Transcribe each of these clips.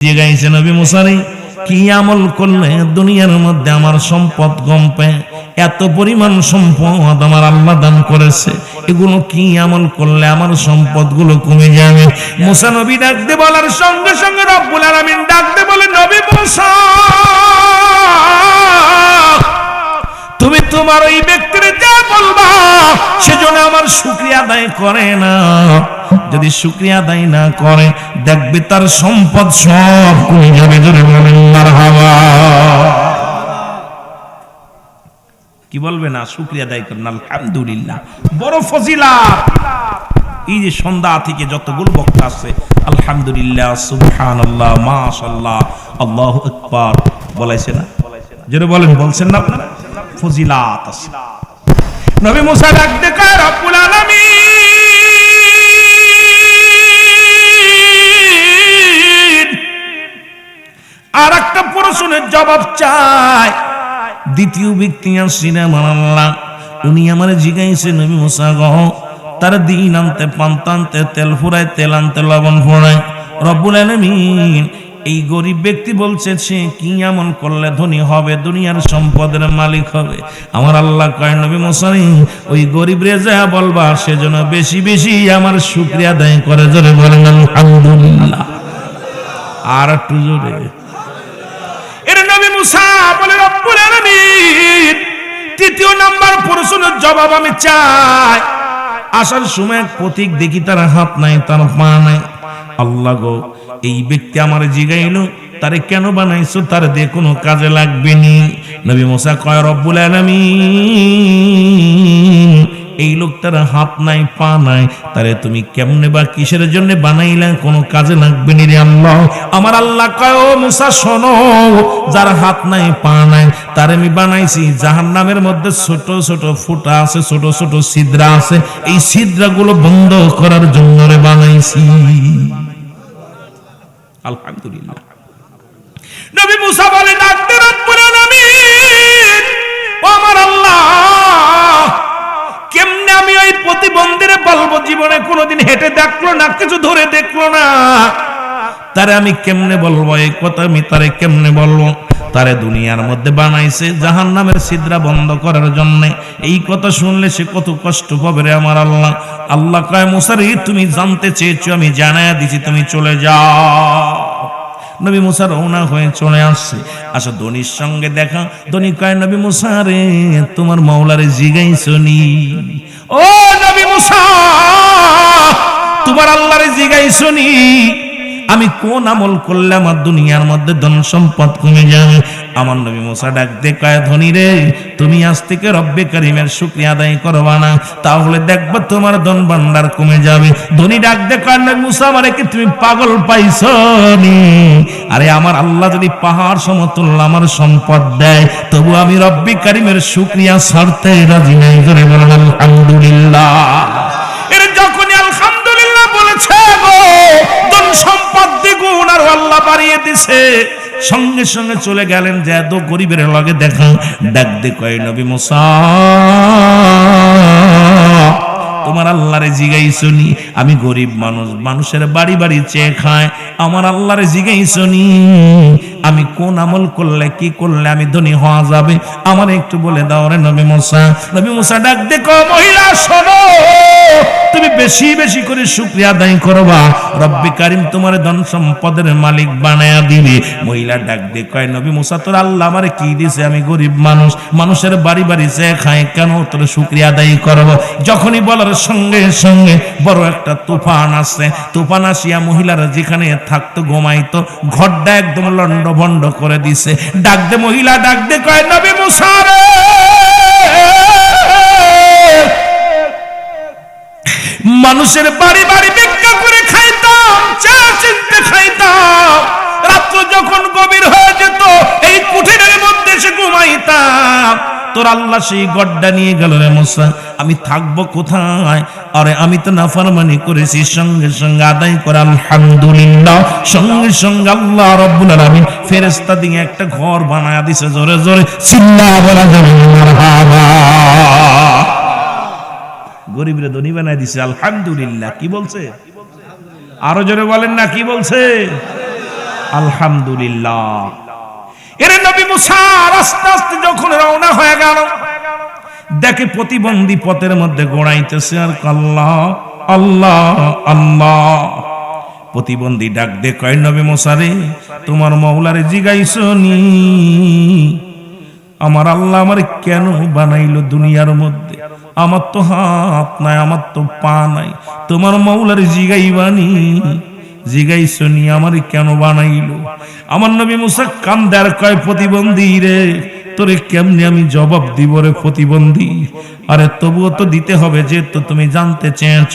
জিজ্ঞাসা নবী মুসা রে কি আমল করলে দুনিয়ার মধ্যে আমার সম্পদ কমবে? এত পরিমাণ সম্পদ আমার আল্লাহ দান করেছে, এগুলো কি আমল করলে আমার সম্পদগুলো কমে যাবে? মুসা নবী ডাকতে বলার সঙ্গে সঙ্গে রব্বুল আলামিন ডাকতে বলে, নবী মুসা, তুমি তোমার ওই ব্যক্তির যা বলবা সেজন্য আমার শুকরিয়া আদায় করে না। যদি শুকরিয়া আদায় না করে দেখবে তার সম্পদ সব কমে যাবে। জোরে বলেন মারহাবা। কি বলবে না? শুকরিয়া আদায় করেন আলহামদুলিল্লাহ। বড় ফজিলাত। এই যে সন্ধ্যা থেকে যতগুলো বক্তা আছে, আলহামদুলিল্লাহ, সুবহানাল্লাহ, মাশাআল্লাহ, আল্লাহু আকবার বলাইছে না? জোরে বলেন, বলছেন না আপনারা? ফজিলাত আছে। নবী মুসা ডাকতে কয়, রব্বুল আলামিন আর একটা প্রশ্নের জবাব চাই। দ্বিতীয় ব্যক্তি আসছেন আমার আল্লাহ, উনি আমার জিজ্ঞাসা, নবী মুসা গো, তার দিন আনতে পান্তা আনতে তেল ফুরায়, তেল আনতে লবণ ফুরায়। রব্বুল আলামিন এই গরিব ব্যক্তি বলছে সে কি আমল করলে ধনী হবে, দুনিয়ার সম্পদের মালিক হবে। আমার আল্লাহ কয়, নবী মুসা ওই গরিব রে যা বলবা সেজন্য বেশি বেশি আমার শুকরিয়া আদায় করে। জোরে বলেন আলহামদুলিল্লাহ। আর একটু জোরে। এর নবী মুসা বলে, রব্বুল আলামিন তৃতীয় নাম্বার প্রশ্নের জবাব আমি চাই। আসার সময় প্রতীক দেখি তার হাত নাই, তার পা নাই। আল্লাহ গো, এই ব্যক্তি আমার জিগাইলো তারে কেন বানাইছো, তার দিয়ে কোনো কাজে লাগবে নি। নবী মুসা কয়, রব্বুল আলামিন এই লোকটার হাত নাই, পা নাই, তারে তুমি কেমনে বা কিসের জন্য বানাইলা, কোনো কাজে লাগবে নি রে আল্লাহ। আমার আল্লাহ কয়, ও মুসা শোনো, যার হাত নাই, পা নাই, তারে আমি বানাইছি জাহান্নামের মধ্যে ছোট ছোট ফুটা আছে, ছোট ছোট ছিদ্র আছে, এই ছিদ্রগুলো বন্ধ করার জন্য রে বানাইছি। আলহামদুলিল্লাহ। নবী মুসা বলে, ডাকতে রব্বুল আলামিন, ও আমার আল্লাহ, কেমনে আমি ওই প্রতিবন্ধীরে বলবো, জীবনে কোনোদিন হেঁটে দেখলো না, কিছু ধরে দেখলো না, তারে আমি কেমনে বলবো এই কথা? আমি তারে কেমনে বলবো? তারে দুনিয়ার মধ্যে বানাইছে জাহান্নামের ছিদ্র বন্ধ করার জন্য। এই কথা শুনলে সে কত কষ্ট পাবে রে আমার আল্লাহ। আল্লাহ কয়, মুসা রে তুমি জানতে চেয়েছো, আমি জানায়া দিছি, তুমি চলে যাও। নবী মুসা রওনা হয়ে চলে আসছে। আসো ধনির সঙ্গে দেখা। ধনী কয়, নবী মুসা রে তোমার মাওলারে জিগাইছো নি? ও নবী মুসা, তোমার আল্লাহরে জিগাইছো নি আমি কোন আমল করলে আমার দুনিয়ার মধ্যে ধন সম্পদ কমে যাবে? আমার নবী মুসা ডাক দে কয়, ধনী রে তুমি আজ থেকে রব্বে কারিমের শুকরিয়া আদায় করবা না, তাহলে দেখবা তোমার ধন ভান্ডার কমে যাবে। ধনী ডাক দে কয়, নবী মুসা আমারে কি তুমি পাগল পাইছো নি? আরে আমার আল্লাহ যদি পাহাড় সমতুল্য আমার সম্পদ দেয়, তবু আমি রব্বে কারিমের শুকরিয়া ছাড়তে রাজি নাই। জোরে বলেন আলহামদুলিল্লাহ। এর যখনই আলহামদুলিল্লাহ বলেছে গো, ধন সম্পদ দ্বিগুণ আর আল্লাহ বাড়িয়ে দিছে। সঙ্গে সঙ্গে চলে গেলেন, যে এত গরিবের লগে দেখা। ডাক দে কয়, নবী মুসা তোমার আল্লাহরে জিগাইছো নি? আমি গরিব মানুষ, মানুষের বাড়ি বাড়ি চেয়ে খায়, আমার আল্লাহরে জিগাইছো নি আমি কোন আমল করলে, কি করলে আমি ধনী হওয়া যাবে? আমার একটু বলে দাও রে নবী মুসা। নবী মুসা ডাক দে কয়, মহিলা শোনো, তুমি বেশি বেশি করে শুকরিয়া আদায় করবা, রব্বে কারিম তোমার ধন সম্পদের মালিক বানায়া দিবে। মহিলা ডাক দে কয়, নবী মুসা তোর আল্লাহ আমারে কি দিছে? আমি গরিব মানুষ, মানুষের বাড়ি বাড়ি চেয়ে খায়, কেন তোর শুকরিয়া আদায় করব? যখনই বলার সঙ্গে সঙ্গে বড় একটা তুফান আসছে। তুফান আসিয়া মহিলারা যেখানে থাকতো, ঘুমাইতো, ঘরটা একদম লন্ড ভন্ড করে দিছে। ডাক দে মহিলা ডাক দে কয়, নবী মুসা রে মানুষের বাড়ি বাড়ি ভিক্ষা করে খাইতাম, চা চিনতে খাইতাম, রাত্র যখন গভীর হয়ে যেত এই কুঠিরের মধ্যে সে ঘুমাইতাম। তোর আল্লাহ সেই গড্ডা নিয়ে গেল রে মুসা, আমি থাকবো কোথায়? আরে আমি তো নাফরমানি করেছি। সঙ্গে সঙ্গে আদায় করে আলহামদুলিল্লাহ, সঙ্গে সঙ্গে আল্লাহ রাব্বুল আলামিন ফেরেশতা দিয়ে একটা ঘর বানায়া দিছে। জোরে জোরে চিল্লা বলা যাবে মারহাবা। গরিবরে ধনী বানায় দিছে, আলহামদুলিল্লাহ। কি বলছে? আরো জোরে বলেন না, কি বলছে? আলহামদুলিল্লাহ। এর নবী মুসা আস্তে আস্তে যখন রওনা হয়ে গেল, দেখে প্রতিবন্ধী পথের মধ্যে গোড়াইতেছে আর আল্লাহ আল্লাহ আল্লাহ। প্রতিবন্ধী ডাক দে কয়, নবী মুসা রে, তোমার মাওলারে জিগাইছনি আমার আল্লাহ আমার কেন বানাইলো দুনিয়ার মধ্যে? আমার তো হাত নাই, আমার তো পা নাই, তোমার মাওলারে জিগাইবানি? জিগাইছনি আমার কেন বানাইলো? আমার নবী মুসা কান্দার কয়, প্রতিবন্ধী রে, তোরে কেমনে আমি জবাব দিব রে প্রতিবন্ধী? আরে তবুও তো দিতে হবে, যে তো তুমি জানতে চেয়েছ।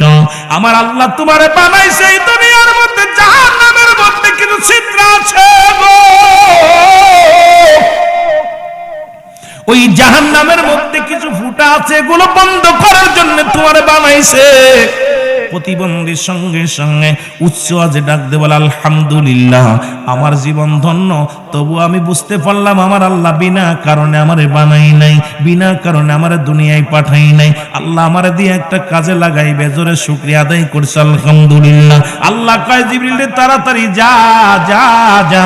আমার আল্লাহ তোমারে বানাইছে এই দুনিয়ার মধ্যে জাহান্নামের মধ্যে কিছু ছিদ্র আছে গো। ওই জাহান্নামের মধ্যে কিছু ফুটা আছে, এগুলো বন্ধ করার জন্য তোমারে বানাইছে। প্রতিবন্ধীর সঙ্গে সঙ্গে উচ্চ আজে ডাক দে বলে, আলহামদুলিল্লাহ, আমার জীবন ধন্য। তবু আমি বুঝতে পারলাম আমার আল্লাহ বিনা কারণে আমারে বানাই নাই, বিনা কারণে আমারে দুনিয়ায় পাঠাই নাই। আল্লাহ আমারে দিয়ে একটা কাজে লাগাইবে। জোরে শুকরিয়া আদায় করছে আলহামদুলিল্লাহ। আল্লাহ কয়, জিবরিল তাড়াতাড়ি যা যা যা,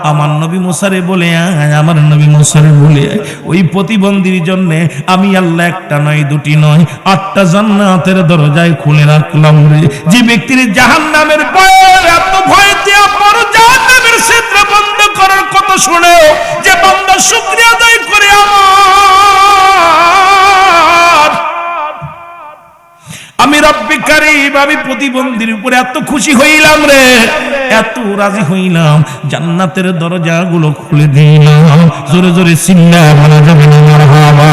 আমার নবী মুসারে বলে আয়, আমার নবী মুসারে বলে আয়, ওই প্রতিবন্ধীর জন্য আমি আল্লাহ একটা নয় দুটি নয় 8টা জান্নাতের দরজায় খুলে রাখলাম রে। যে ব্যক্তির জাহান্নামের ভয়, এত ভয় দিয়ে পর জাহান্নামের ছিদ্র বন্ধ করার কথা শুনে যে বান্দা শুকরিয়া আদায় করে, আমি রব্বি কারীম, আমি প্রতিবন্ধীর উপরে এত খুশি হইলাম রে, এত রাজি হইলাম, জান্নাতের দরজাগুলো খুলে দিলাম। জোরে জোরে চিল্লা বলা যাবে না মারহাবা।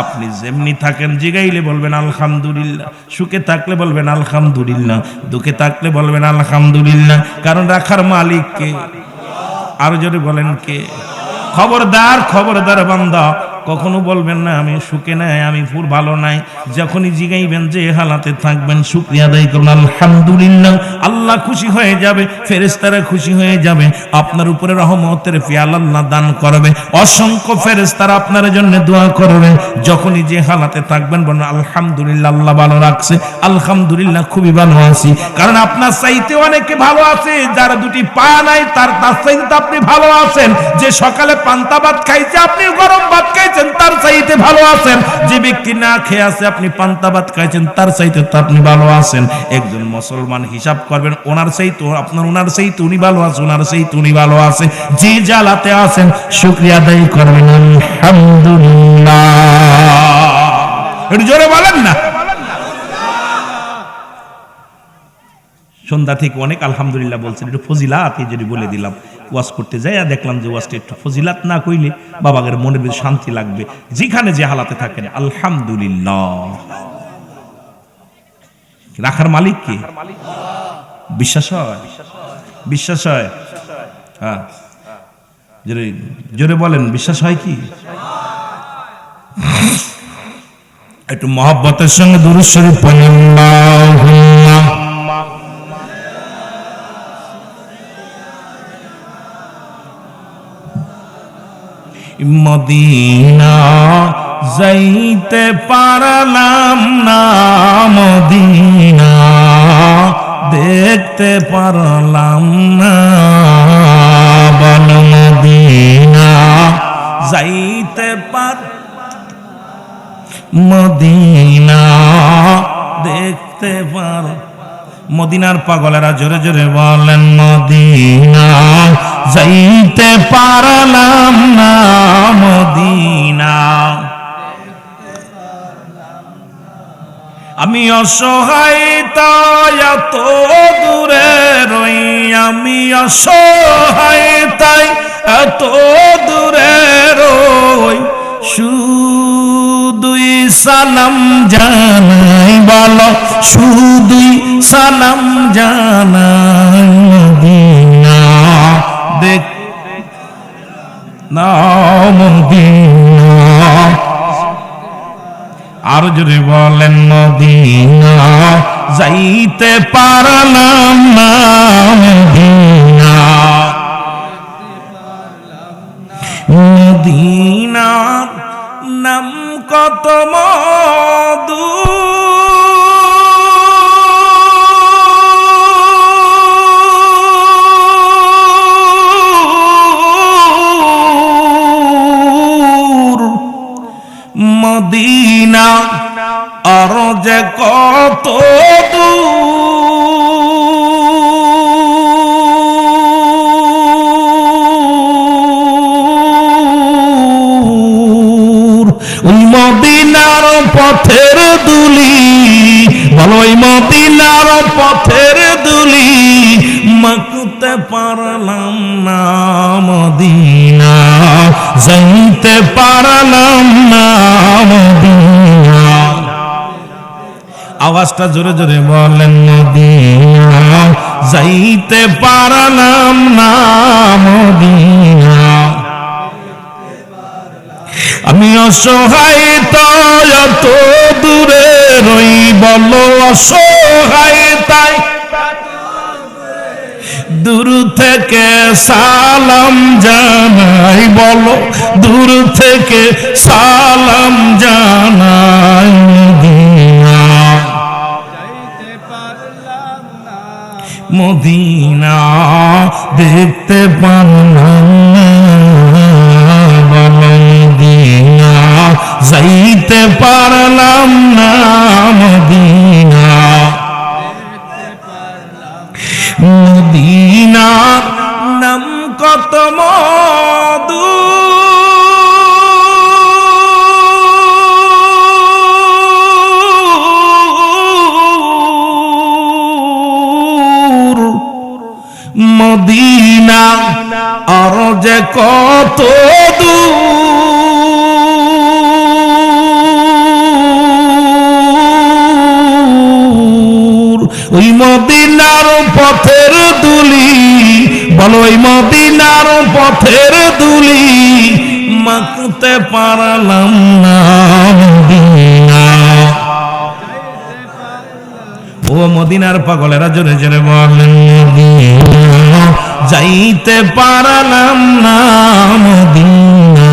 আপনি যেমনি থাকেন জিগাইলে বলবেন আলহামদুলিল্লাহ, সুখে থাকলে বলবেন আলহামদুলিল্লাহ, দুঃখে থাকলে বলবেন আলহামদুলিল্লাহ। কারণ রাখার মালিক কে? আরো জোরে বলেন কে? খবরদার খবরদার বান্দা, কখনো বলবেন না আমি সুখে নাই, আমি ফুল ভালো নাই। যখনই জিগাইবেন যে হালাতে থাকবেন, শুকরিয়া আদায় করুন আলহামদুলিল্লাহ। আল্লাহ খুশি হয়ে যাবে, ফেরেশতারা খুশি হয়ে যাবে, আপনার উপরে রহমতের পেয়ালা আল্লাহ দান করবে। অসংখ্য ফেরেশতারা আপনার জন্য দোয়া করবে। যখনই যে হালাতে থাকবেন বলুন আলহামদুলিল্লাহ, আল্লাহ ভালো রাখছে, আলহামদুলিল্লাহ খুবই ভালো আছি। কারণ আপনার চাইতে অনেকে ভালো আছে, যার দুটি পা নাই তার চাইতে আপনি ভালো আছেন। যে সকালে পান্তা ভাত খাইছে, আপনি গরম ভাত খাইছেন, তার চাইতে ভালো আছেন। যে ব্যক্তি না খেয়ে আছে, আপনি পান্তা ভাত খাইছেন, তার চাইতে তো আপনি ভালো আছেন। একজন মুসলমান হিসাব করবেন, ওনার চাইতে আপনার, ওনার চাইতে উনি ভালো আছে, ওনার চাইতে উনি ভালো আছে। যে জালাতে আছেন শুকরিয়া আদায় করবেন আলহামদুলিল্লাহ। একটু জোরে বলেন না। সন্ধ্যা থেকে অনেক আলহামদুলিল্লাহ বলছেন, একটু ফজিলাত যদি বলে দিলাম। ওয়াজ করতে যাই আর দেখলাম যে ওয়াজটা একটু ফজিলাত না কইলে বাবাদের মনের ভিতরে শান্তি লাগবে। যেখানে যে হালাতে থাকেন আলহামদুলিল্লাহ। রাখার মালিক কে? বিশ্বাস হয়? বিশ্বাস হয়? হ্যাঁ, জোরে জোরে বলেন, বিশ্বাস হয় কি? একটু মহব্বতের সঙ্গে দুরূদ শরীফ পড়েন। আল্লাহুম্মা মদিনা যাইতে পারলাম না, মদিনা দেখতে পারলাম না, বল মদিনা যাইতে পার, মদিনা দেখতে পার। মদিনার পাগলেরা জোরে জোরে বলেন, মদিনা যাইতে পারলাম না, মদিনা। আমি অসহায় তাই এত দূরে রই, আমি অসহায় তাই এত দূরে রই, শুধুই সালাম জানাই, বলো শুধুই সালাম জানাই, মদিনা দেখ না, মদিনা। আর যদি বলেন মদিনা যাইতে পারলাম না, মদিনা। মদিনার নাম কত মধু, মদিনা আর যে কত দূর, ওই মদিনার পথের দুলি, বলো ওই মদিনার পথের দুলি মাখতে পারলাম না মদিনা, যাইতে পারলাম না মদিনা। আওয়াজটা জোরে জোরে বলেন, মদিনা যাইতে পারলাম না মদিনা। আমি অসহায় তাই এত দূরে রই, বলো অসহায় তাই দূর থেকে সালাম জানাই, বলো দূর থেকে সালাম জানাই মদিনা, মদিনা দেখতে পারলাম না, বলো মদিনা যাইতে পারলাম না মদিনা। মদিনার নাম কত মধু, মদিনা আর যে কত দূর, ওই মদিনার পথের দুলি, বলো ওই মদিনার পথের দুলি মাখতে পারলাম না মদিনা। ও মদিনার পাগলেরা জোরে জোরে বলেন, মদিনা যাইতে পারলাম না মদিনা।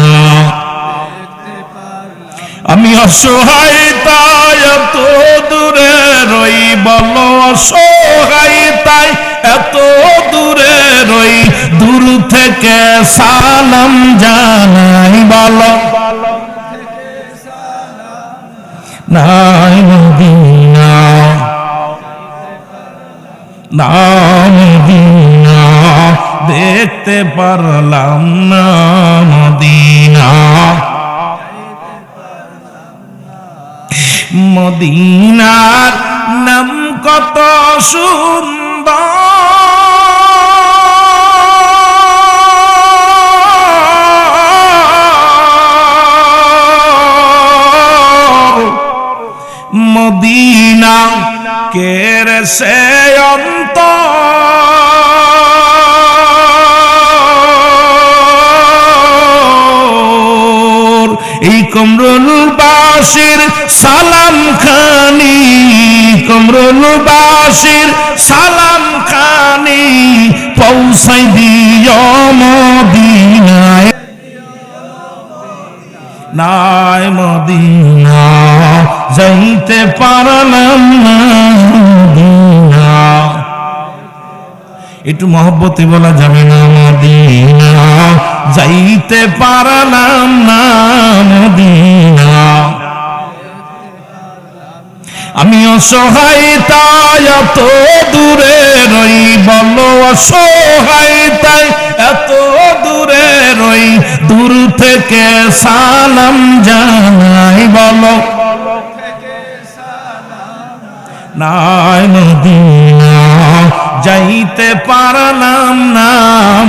আমি অসহায় তাই এত দূরে রই, বলো অসহায় তাই এত দূরে রই, দূর থেকে সালাম জানাই, বলো নাই মদিনা, না মদিনা দেখতে পারলাম না মদিনা। মদিনার নাম কত সুন্দর, মদিনা কের সে অন্তর, এই কমরুল বাসির সালাম খানি, কমরুল বাসির সালাম খানি পৌঁছাই দিও মদিনায়, নাই মদিনা যাইতে পারলাম না মদিনা। একটু মহব্বতে বলা যাবে না, মদিনা যাইতে পারলাম না মদিনা। আমি অসহায় তাই এত দূরে রই, বলো অসহায় তাই এত দূরে রই, দূর থেকে সালাম জানাই, বলো নাই মদিনা যাইতে পারলাম না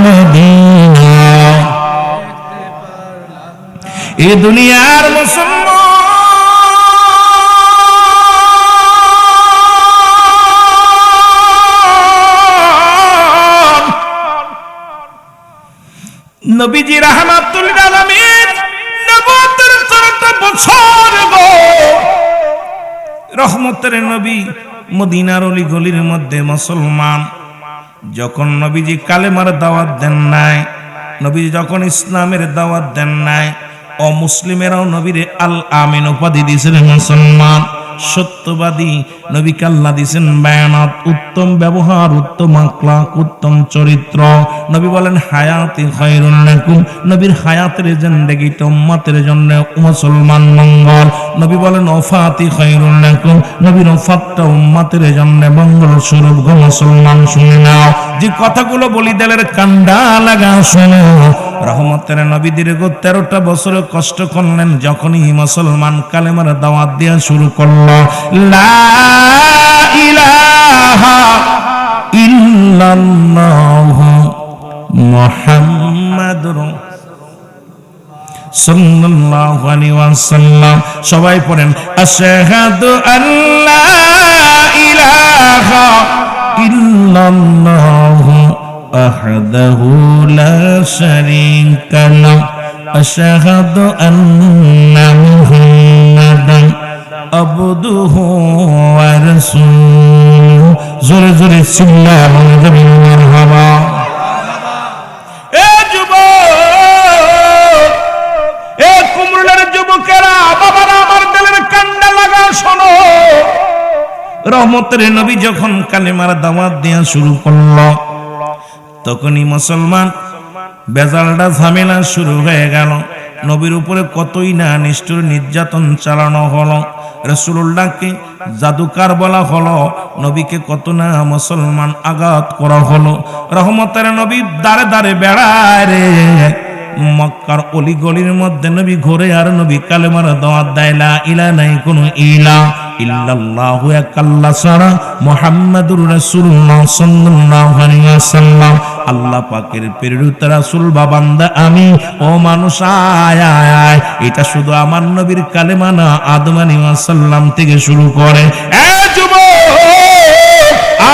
মদিনা। এ দুনিয়ার মুসলমান নবীজি রাহমাতুল লিল আলামিন নবুয়তের 4টা বছর গো রহমতের নবী মদিনার অলি গলির মধ্যে মুসলমান যখন নবীজি কালেমার দাওয়াত দেন নাই, নবীজি যখন ইসলামের দাওয়াত দেন নাই, অমুসলিমেরাও নবীরে আল আমিন উপাধি দিয়েছিলেন মুসলমান। সত্যবাদী নবীকে আল্লাহ দিয়েছেন বায়ানাত, উত্তম ব্যবহার, উত্তম আখলাক, উত্তম চরিত্র। নবী বলেন হায়াতি খায়রুল লাকুম, নবীর হায়াতের জিন্দেগিটা উম্মতের জন্য মুসলমান মঙ্গল। নবী বলেন ওফাতি খায়রুল লাকুম, নবীর ওফাতটা উম্মতের জন্য মঙ্গল স্বরূপ। গো মুসলমান শুনে নাও, যে কথাগুলো বলি দিলের কান্ডা লাগা শোনো। রহমতের নবী দীর্ঘ 13টা বছর কষ্ট করলেন, যখনই মুসলমান কালেমার দাওয়াত দেওয়া শুরু করলো, লা ইলাহা ইল্লাল্লাহু মুহাম্মাদুর সাল্লাল্লাহু আলাইহি ওয়াসাল্লাম। সবাই পড়েন আশহাদু আল্লা ইলাহা ইল্লাল্লাহু ওয়াহদাহু লা শারীকা লাহু আশহাদু আন্না মুহাম্মাদান আবদুহু ওয়া রাসূলুহু। জোরে জোরে চিল্লায়া বলবেন মারহাবা। এ যুবক, এ কুমরুলের যুবকেরা, বাবারা, আমার দিলের কান্ডা লাগা শোনো। রহমতের নবী যখন কালেমার দাওয়াত দেয়া শুরু করলো, তখনই মুসলমান বেজালটা ঝামেলা শুরু হয়ে গেল। নবীর উপরে কতই না নিষ্ঠুর নির্যাতন চালানো হলো, রাসূলুল্লাহকে জাদুকার বলা হলো, নবীকে কত না মুসলমান আঘাত করা হলো। রহমতের নবী দাঁড়ে দাঁড়ে বেড়ায় রে, মক্কার অলি গলির মধ্যে নবী ঘুরে আর নবী কালেমার দাওয়াত দেয়, লা ইলাহা নাই কোনো ইলা ইল্লাল্লাহু এক আল্লাহ ছাড়া, মুহাম্মাদুর রাসূলুল্লাহ সাল্লাল্লাহু আলাইহি ওয়াসাল্লাম আল্লাহ পাকের প্রেরিত রাসূল বা বান্দা আমি। ও মানুষ আয় আয় আয়, এটা শুধু আমার নবীর কালেমা না, আদম আলাইহিস সালাম থেকে শুরু করে। এ যুবক,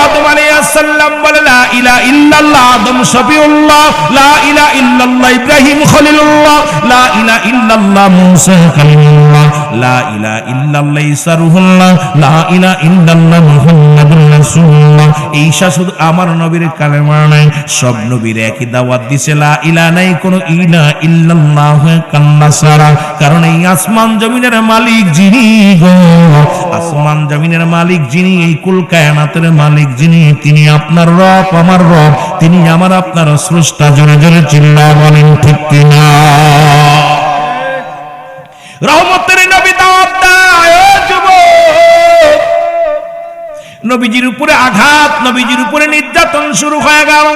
আদম আলাইহিস সালাম বলে লা ইলাহা ইল্লাল্লাহ, আদম শফিউল্লাহ, লা ইলাহা ইল্লাল্লাহ ইব্রাহিম খলিলুল্লাহ, লা ইলাহা ইল্লাল্লাহ মুসা কালিমুল্লাহ, লা ইলাহা ইল্লাল্লাহ ঈসা রূহুল্লাহ, লা ইলাহা ইল্লাল্লাহ মুহাম্মাদুর রাসূলুল্লাহ। ঈসা শুধু আমার নবীর কালেমা নাই, সব নবীর একই দাওয়াত দিছে, লা ইলাহা নাই কোনো ইলাহা ইল্লাল্লাহ কাল্লা সারা। কারণ এই আসমান জমিনের মালিক যিনি গো, আসমান জমিনের মালিক যিনি, এই কুল কায়নাতের মালিক যিনি, তিনি আপনার রব, আমার রব, তিনি আমার আপনার স্রষ্টা। জোরে জোরে চিল্লা বলেন ঠিক কিনা? রহমতের নবী দাওয়াত দেয়। ও যুবক, নবীজির উপরে আঘাত, নবীজির উপরে নির্যাতন শুরু হয়ে গেল।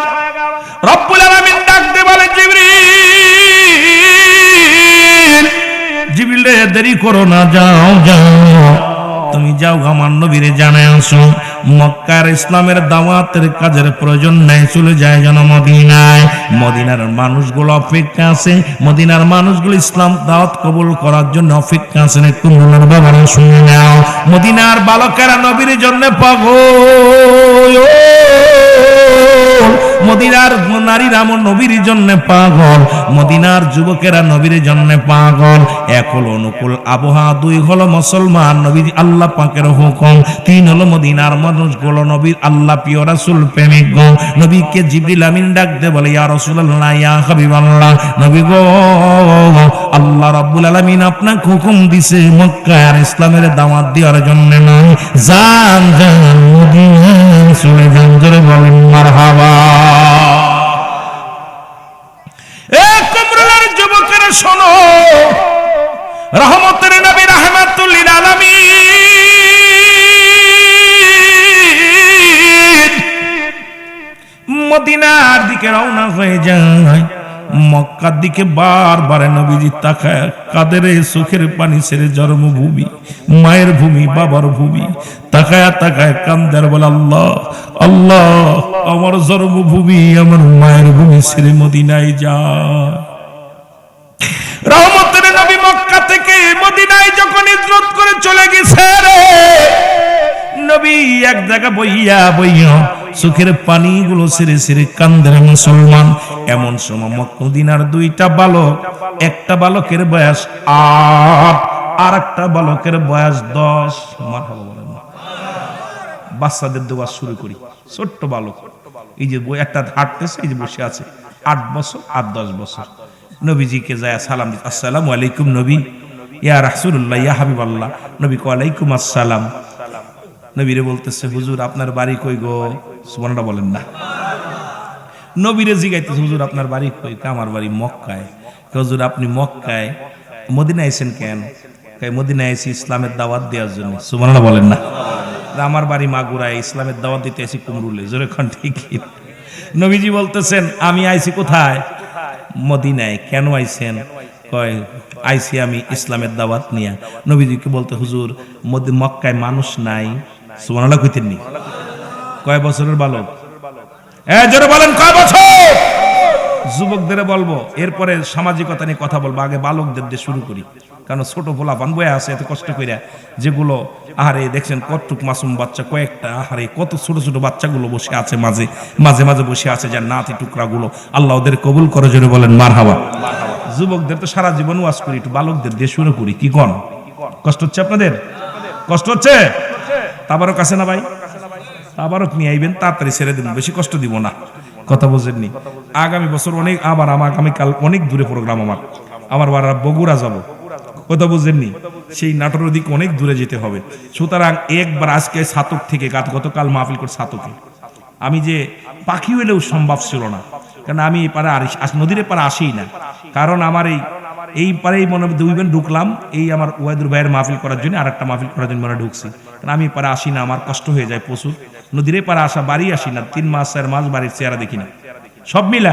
রব্বুল আলামিন ডাক দিয়ে বলে, জিবরিল, জিবরিল রে দেরি করো না, যাও যাও, তুমি যাও আমার নবীরে জানায় আসো, মক্কার ইসলামের দাওয়াতের কাজের প্রয়োজন নাই, চলে যায় যেন মদিনায়। মদিনার মানুষগুলো অপেক্ষা আছে, মদিনার মানুষগুলো ইসলাম দাওয়াত কবুল করার জন্য অপেক্ষা আছে। কুমুলার বাবারা শুনে নাও, মদিনার বালকেরা নবীর জন্য পাগল, মদিনার নারীরা নবীর জন্য পাগল, মদিনার যুবকেরা নবীর জন্য পাগল। এক হলো অনুকূল আবহাওয়া, দুই হলো মুসলমান নবী আল্লাহ পাকের হুকুম, তিন হলো মদিনার মানুষগুলো নবীর আল্লাহ প্রিয় রাসূল প্রেমিক গো। নবীকে জিবরিল আমিন ডাক দে বলে, ইয়া রাসূলুল্লাহ, ইয়া হাবিবাল্লাহ, নবী গো, আল্লাহ রাব্বুল আলামিন আপনাকে হুকুম দিছে মক্কা আর ইসলামের দাওয়াত দেওয়ার জন্য নয়, যান যান মদিনায় চলে যান। জোরে বলেন মারহাবা। এ কুমরুলের যুবকেরা শোনো, রহমতের নবী রাহমাতুল লিল আলামিন মদিনার দিকে রওনা হয়ে যায়। মক্কার দিকে বারবার নবীজি তাকায়, কাদের চোখের পানি ছেড়ে জন্মভূমি, মায়ের ভূমি, বাবার ভূমি, তাকায় তাকায় কান্দার বলে, আল্লাহ আল্লাহ, আমার জন্মভূমি, আমার মায়ের ভূমি ছেড়ে মদিনায় যায়। রহমতের নবী মক্কা থেকে মদিনায় যখন হিজরত করে চলে গেছে রে, নবী এক জায়গা বইয়া বইয়া চোখের পানিগুলো ছেড়ে ছেড়ে কান্দের মুসলমান। এমন সময় মদিনার দুইটা বালক, একটা বালকের বয়স 8 আর একটা বালকের বয়স 10। মারহাবা বলেন। বাচ্চাদের দোয়া শুরু করি। ছোট্ট বালক, এই যে একটা হাঁটতেছে, এই যে বসে আছে, 8 বছর আর 10 বছর। নবীজিকে যায় সালাম দিতে, আসসালামু আলাইকুম নবী। ইয়া রাসূলুল্লাহ, ইয়া হাবিবাল্লাহ। নবী কয় আলাইকুম আসসালাম। নবীরে বলতেছে হুজুর আপনার বাড়ি কই গো? সুবহানাল্লাহ বলেন না। নবীরে জিগাইতেছে হুজুর আপনার বাড়ি কই? আমার বাড়ি মক্কায়। হুজুর আপনি মক্কায় মদিনায় আইছেন কেন? মদিনায় আইছি ইসলামের দাওয়াত দেওয়ার জন্য। সুবহানাল্লাহ বলেন না। আমার বাড়ি মাগুরায়, ইসলামের দাওয়াত দিতে আইছি কুমরুলে। জোরে কোন ঠিক? নবীজি বলতেছেন আমি আইছি কোথায়? মদিনায়। কেন আইছেন? কয় আইছি আমি ইসলামের দাওয়াত নিয়ে। নবীজিকে বলতে হুজুর মক্কায় মানুষ নাই। সুবহানাল্লাহ কইতেন নি? কয় বছরের বালক? জোরে বলেন কয় বছর? যুবকদের বলবো, এরপরে সামাজিকতা নিয়ে কথা বলবো। আগে বালকদের দিয়ে শুরু করি, কারণ ছোট পোলা পান বয়ে আছে এত কষ্ট কইরা, যেগুলো আহারে দেখছেন কতটুক মাসুম বাচ্চা, কয়েকটা আহারে কত ছোট ছোট বাচ্চাগুলো বসে আছে মাঝে মাঝে মাঝে বসে আছে, যার নাতি টুকরা গুলো। আল্লাহ ওদের কবুল করে, জোরে বলেন মারহাবা। যুবকদের তো সারা জীবন ওয়াজ করি, একটু বালকদের দিয়ে শুরু করি। কি কোন কষ্ট হচ্ছে আপনাদের? কষ্ট হচ্ছে? তাবারক আছে না ভাই? তাবারক নিয়ে আইবেন, তাড়াতাড়ি ছেড়ে দেবেন, বেশি কষ্ট দিব না। কথা বুঝেননি? আগামী বছর অনেক আবার আগামীকাল অনেক দূরে প্রোগ্রাম আমার বাড়া বগুড়া যাব। কথা বুঝেননি? সেই নাটোরের দিকে অনেক দূরে যেতে হবে। সুতরাং একবার আজকে ছাতক থেকে, গতকাল মাহফিল করে ছাতকে, আমি যে পাখি হইলেও সম্ভব ছিল না, কারণ আমি এই পারে নদীর পারে আসি না। কারণ আমার এই পারেই মনে দুইবার ঢুকলাম, এই আমার ওয়াইদুর ভাইয়ের মাহফিল করার জন্য, আর একটা মাহফিল করার জন্য মনে ঢুকছি। কারণ আমি পারে আসি না, আমার কষ্ট হয়ে যায় প্রচুর। নদীরে পারে আসা, বাড়ি আসি না, 3 মাস 4 মাস বাড়ির চেহারা দেখি না। সব মিলা,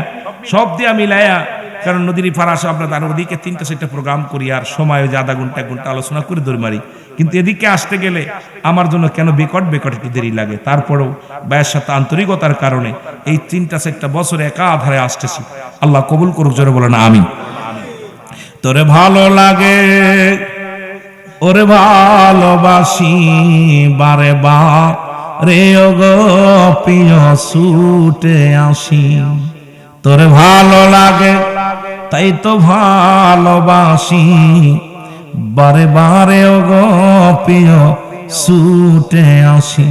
সব দিয়া মিলাইয়া, কারণ নদীর পারে আসা আমরা তার ওদিকে 3টা 4টা প্রোগ্রাম করি, আর সময় যে আধা ঘন্টা 1 ঘন্টা আলোচনা করে দৌড় মারি। কিন্তু এদিকে আসতে গেলে আমার জন্য কেন বেকট একটু দেরি লাগে। তারপরেও ভাইয়ের সাথে আন্তরিকতার কারণে এই 3টা 4টা বছর একাধারে আসতেছি। আল্লাহ কবুল করুক, জোরে বলেন আমিন। তোরে ভালো লাগে, ওরে ভালোবাসি, বারে বারে ওগো প্রিয় ছুটে আসি। তোরে ভালো লাগে তাই তো ভালোবাসি, বারে বারে ওগো প্রিয় ছুটে আসি।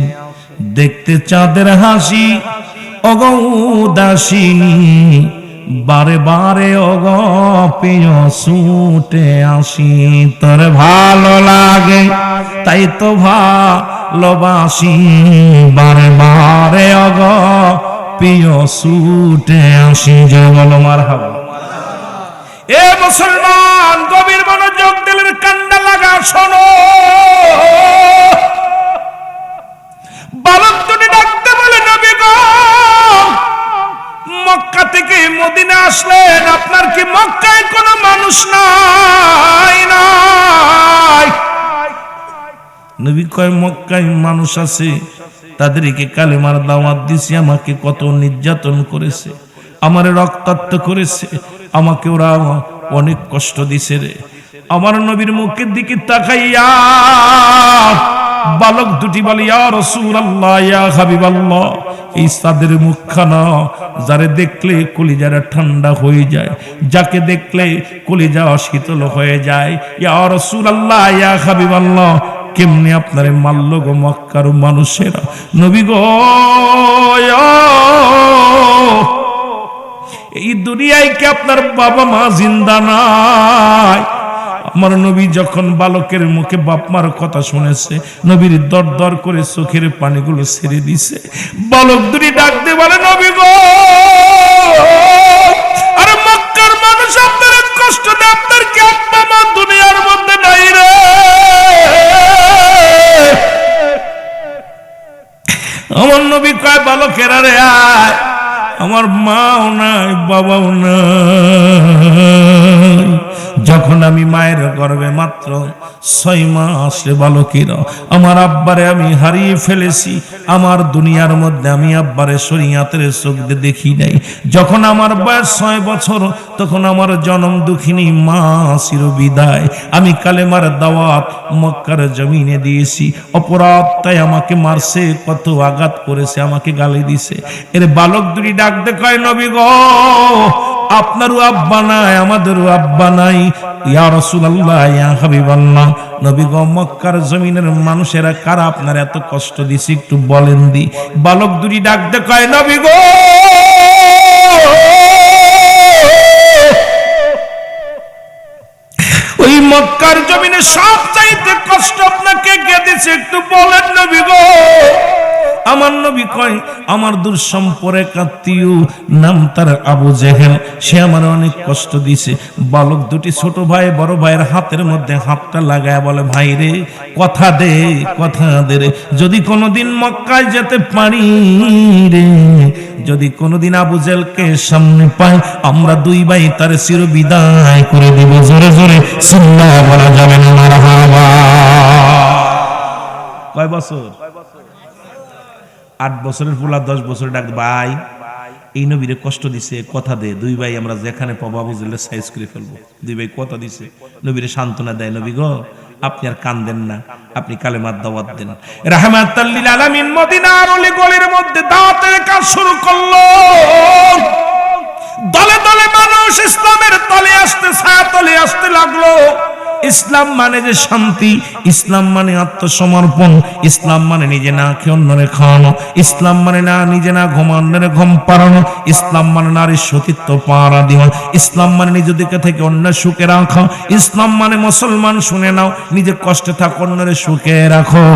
দেখতে চাঁদের হাসি ওগো উদাসিনী, বারে বারে ওগো প্রিয় ছুটে আসি। তোরে ভালো লাগে তাই তো ভালোবাসি, বারে বারে ওগো প্রিয় ছুটে আসি। জয় বলো মারহাবা। এ মুসলমান, গভীর মনোযোগ দিলের কান্না লাগা শোনো। বালক দুটি ডাকতে বলে নবী গো, মক্কা থেকে মদিনা আসলেন, আপনার কি মক্কায় কোনো মানুষ নাই? নবী কয় মক্কায় মানুষ আছে, তাদেরকে কালেমার দাওয়াত দিছি, আমাকে কত নির্যাতন করেছে, আমার রক্তাক্ত করেছে, আমাকে ওরা অনেক কষ্ট দিছে রে। আমার নবীর মুখের দিকে তাকাইয়া বালক দুটি বলে ইয়া রাসূলুল্লাহ, ইয়া হাবিবাল্লাহ, এই সাদের মুখখানা যারে দেখলে কলিজাটা ঠান্ডা হয়ে যায়, যাকে দেখলে কলিজা শীতল হয়ে যায়। ইয়া রাসূলুল্লাহ, ইয়া হাবিবাল্লাহ, কেমনে আপনারে মারল গো মক্কার মানুষেরা? নবী গো, এই দুনিয়ায় কি আপনার বাবা মা জিন্দা নাই? আমার নবী যখন বালকের মুখে বাপ মার কথা শুনেছে, নবীর দর দর করে চোখের পানিগুলো ছেড়ে দিছে। বালক দুটি ডাকতে বলে নবী গো, আরে মক্কার মানুষ আপনার কষ্ট দেয়, আপনার কি আব্বা মা দুনিয়ার মধ্যে নাই রে? আমার নবী কয় বালকেরা রে আয়, আমার মাও নাই বাবাও নাই। যখন আমি মায়ের গর্ভে মাত্র 6 মাসে বালকেরা, আমার আব্বারে আমি হারিয়ে ফেলেছি। আমার দুনিয়ার মধ্যে আমি আব্বারে শরীয়তের চোখ দিয়ে দেখি নাই। যখন আমার বয়স 6 বছর, তখন আমার জন্ম দুঃখিনী মা চির বিদায়। আমি কালেমার দাওয়াত মক্কার জমিনে দিয়েছি, অপরাধ তাই আমাকে মারছে, কত আঘাত করেছে, আমাকে গালি দিছে। এর বালক দুটি ডাকতে কয় নবী গো, আপনারও আব্বা নাই, আমাদেরও আব্বা নাই। ইয়া রাসূলুল্লাহ, ইয়া হাবিবাল্লাহ, নবী গো, মক্কার জমিনের মানুষেরা কারা আপনার এত কষ্ট দিছে একটু বলেন দি। বালক দুটি ডাকতে কয় নবী গো, ওই মক্কার জমিনে সবচাইতে কষ্ট আপনাকে কে দিয়েছে একটু বলেন নবী গো? আমার নবী কয় আমার দূর সম্পর্ক আত্মীয়, নাম তার আবু জেহেল, সে আমার অনেক কষ্ট দিছে। বালক দুটি ছোট ভাই বড় ভাইয়ের হাতের মধ্যে হাতটা লাগায় বলে, ভাই রে কথা দে, কথা দে রে, যদি কোনোদিন মক্কায় যেতে পারি রে, যদি কোনোদিন আবু জেহেলকে সামনে পাই, আমরা দুই ভাই তার চির বিদায় করে দিব। জোরে জোরে সুবহানাল্লাহ বলা যাবে না? মারহাবা। কয় বছর? 8 বছরের পুলা 10 বছর ডাক, ভাই এই নবীরে কষ্ট দিছে, কথা দে, দুই ভাই আমরা যেখানে পাবো আবু জেহেলের সাইজ করে ফেলবো। দুই ভাই কথা দিছে, নবীরে সান্ত্বনা দেয়, নবী গো আপনি আর কান্দেন না, আপনি কালেমার দাওয়াত দেন। রাহমাতাল লিল আলামিন মদিনার অলি গলির মধ্যে দাওয়াতের কাজ শুরু করলো। দলে দলে মানুষ ইসলামের তলে আসতে, ছায়া তলে আসতে লাগলো। ইসলাম মানে যে শান্তি, ইসলাম মানে আত্মসমর্পণ, ইসলাম মানে নিজে না খেয়ে অন্যরে খাওয়ানো, ইসলাম মানে না নিজে না ঘুমানোরে ঘুম পাড়ানো, ইসলাম মানে নারীর সতীত্ব পাড়া দেওয়া, ইসলাম মানে নিজেদেরকে থেকে অন্য সুখে রাখা, ইসলাম মানে মুসলমান শুনে নাও নিজে কষ্টে থাক অন্যরে সুখে রাখো।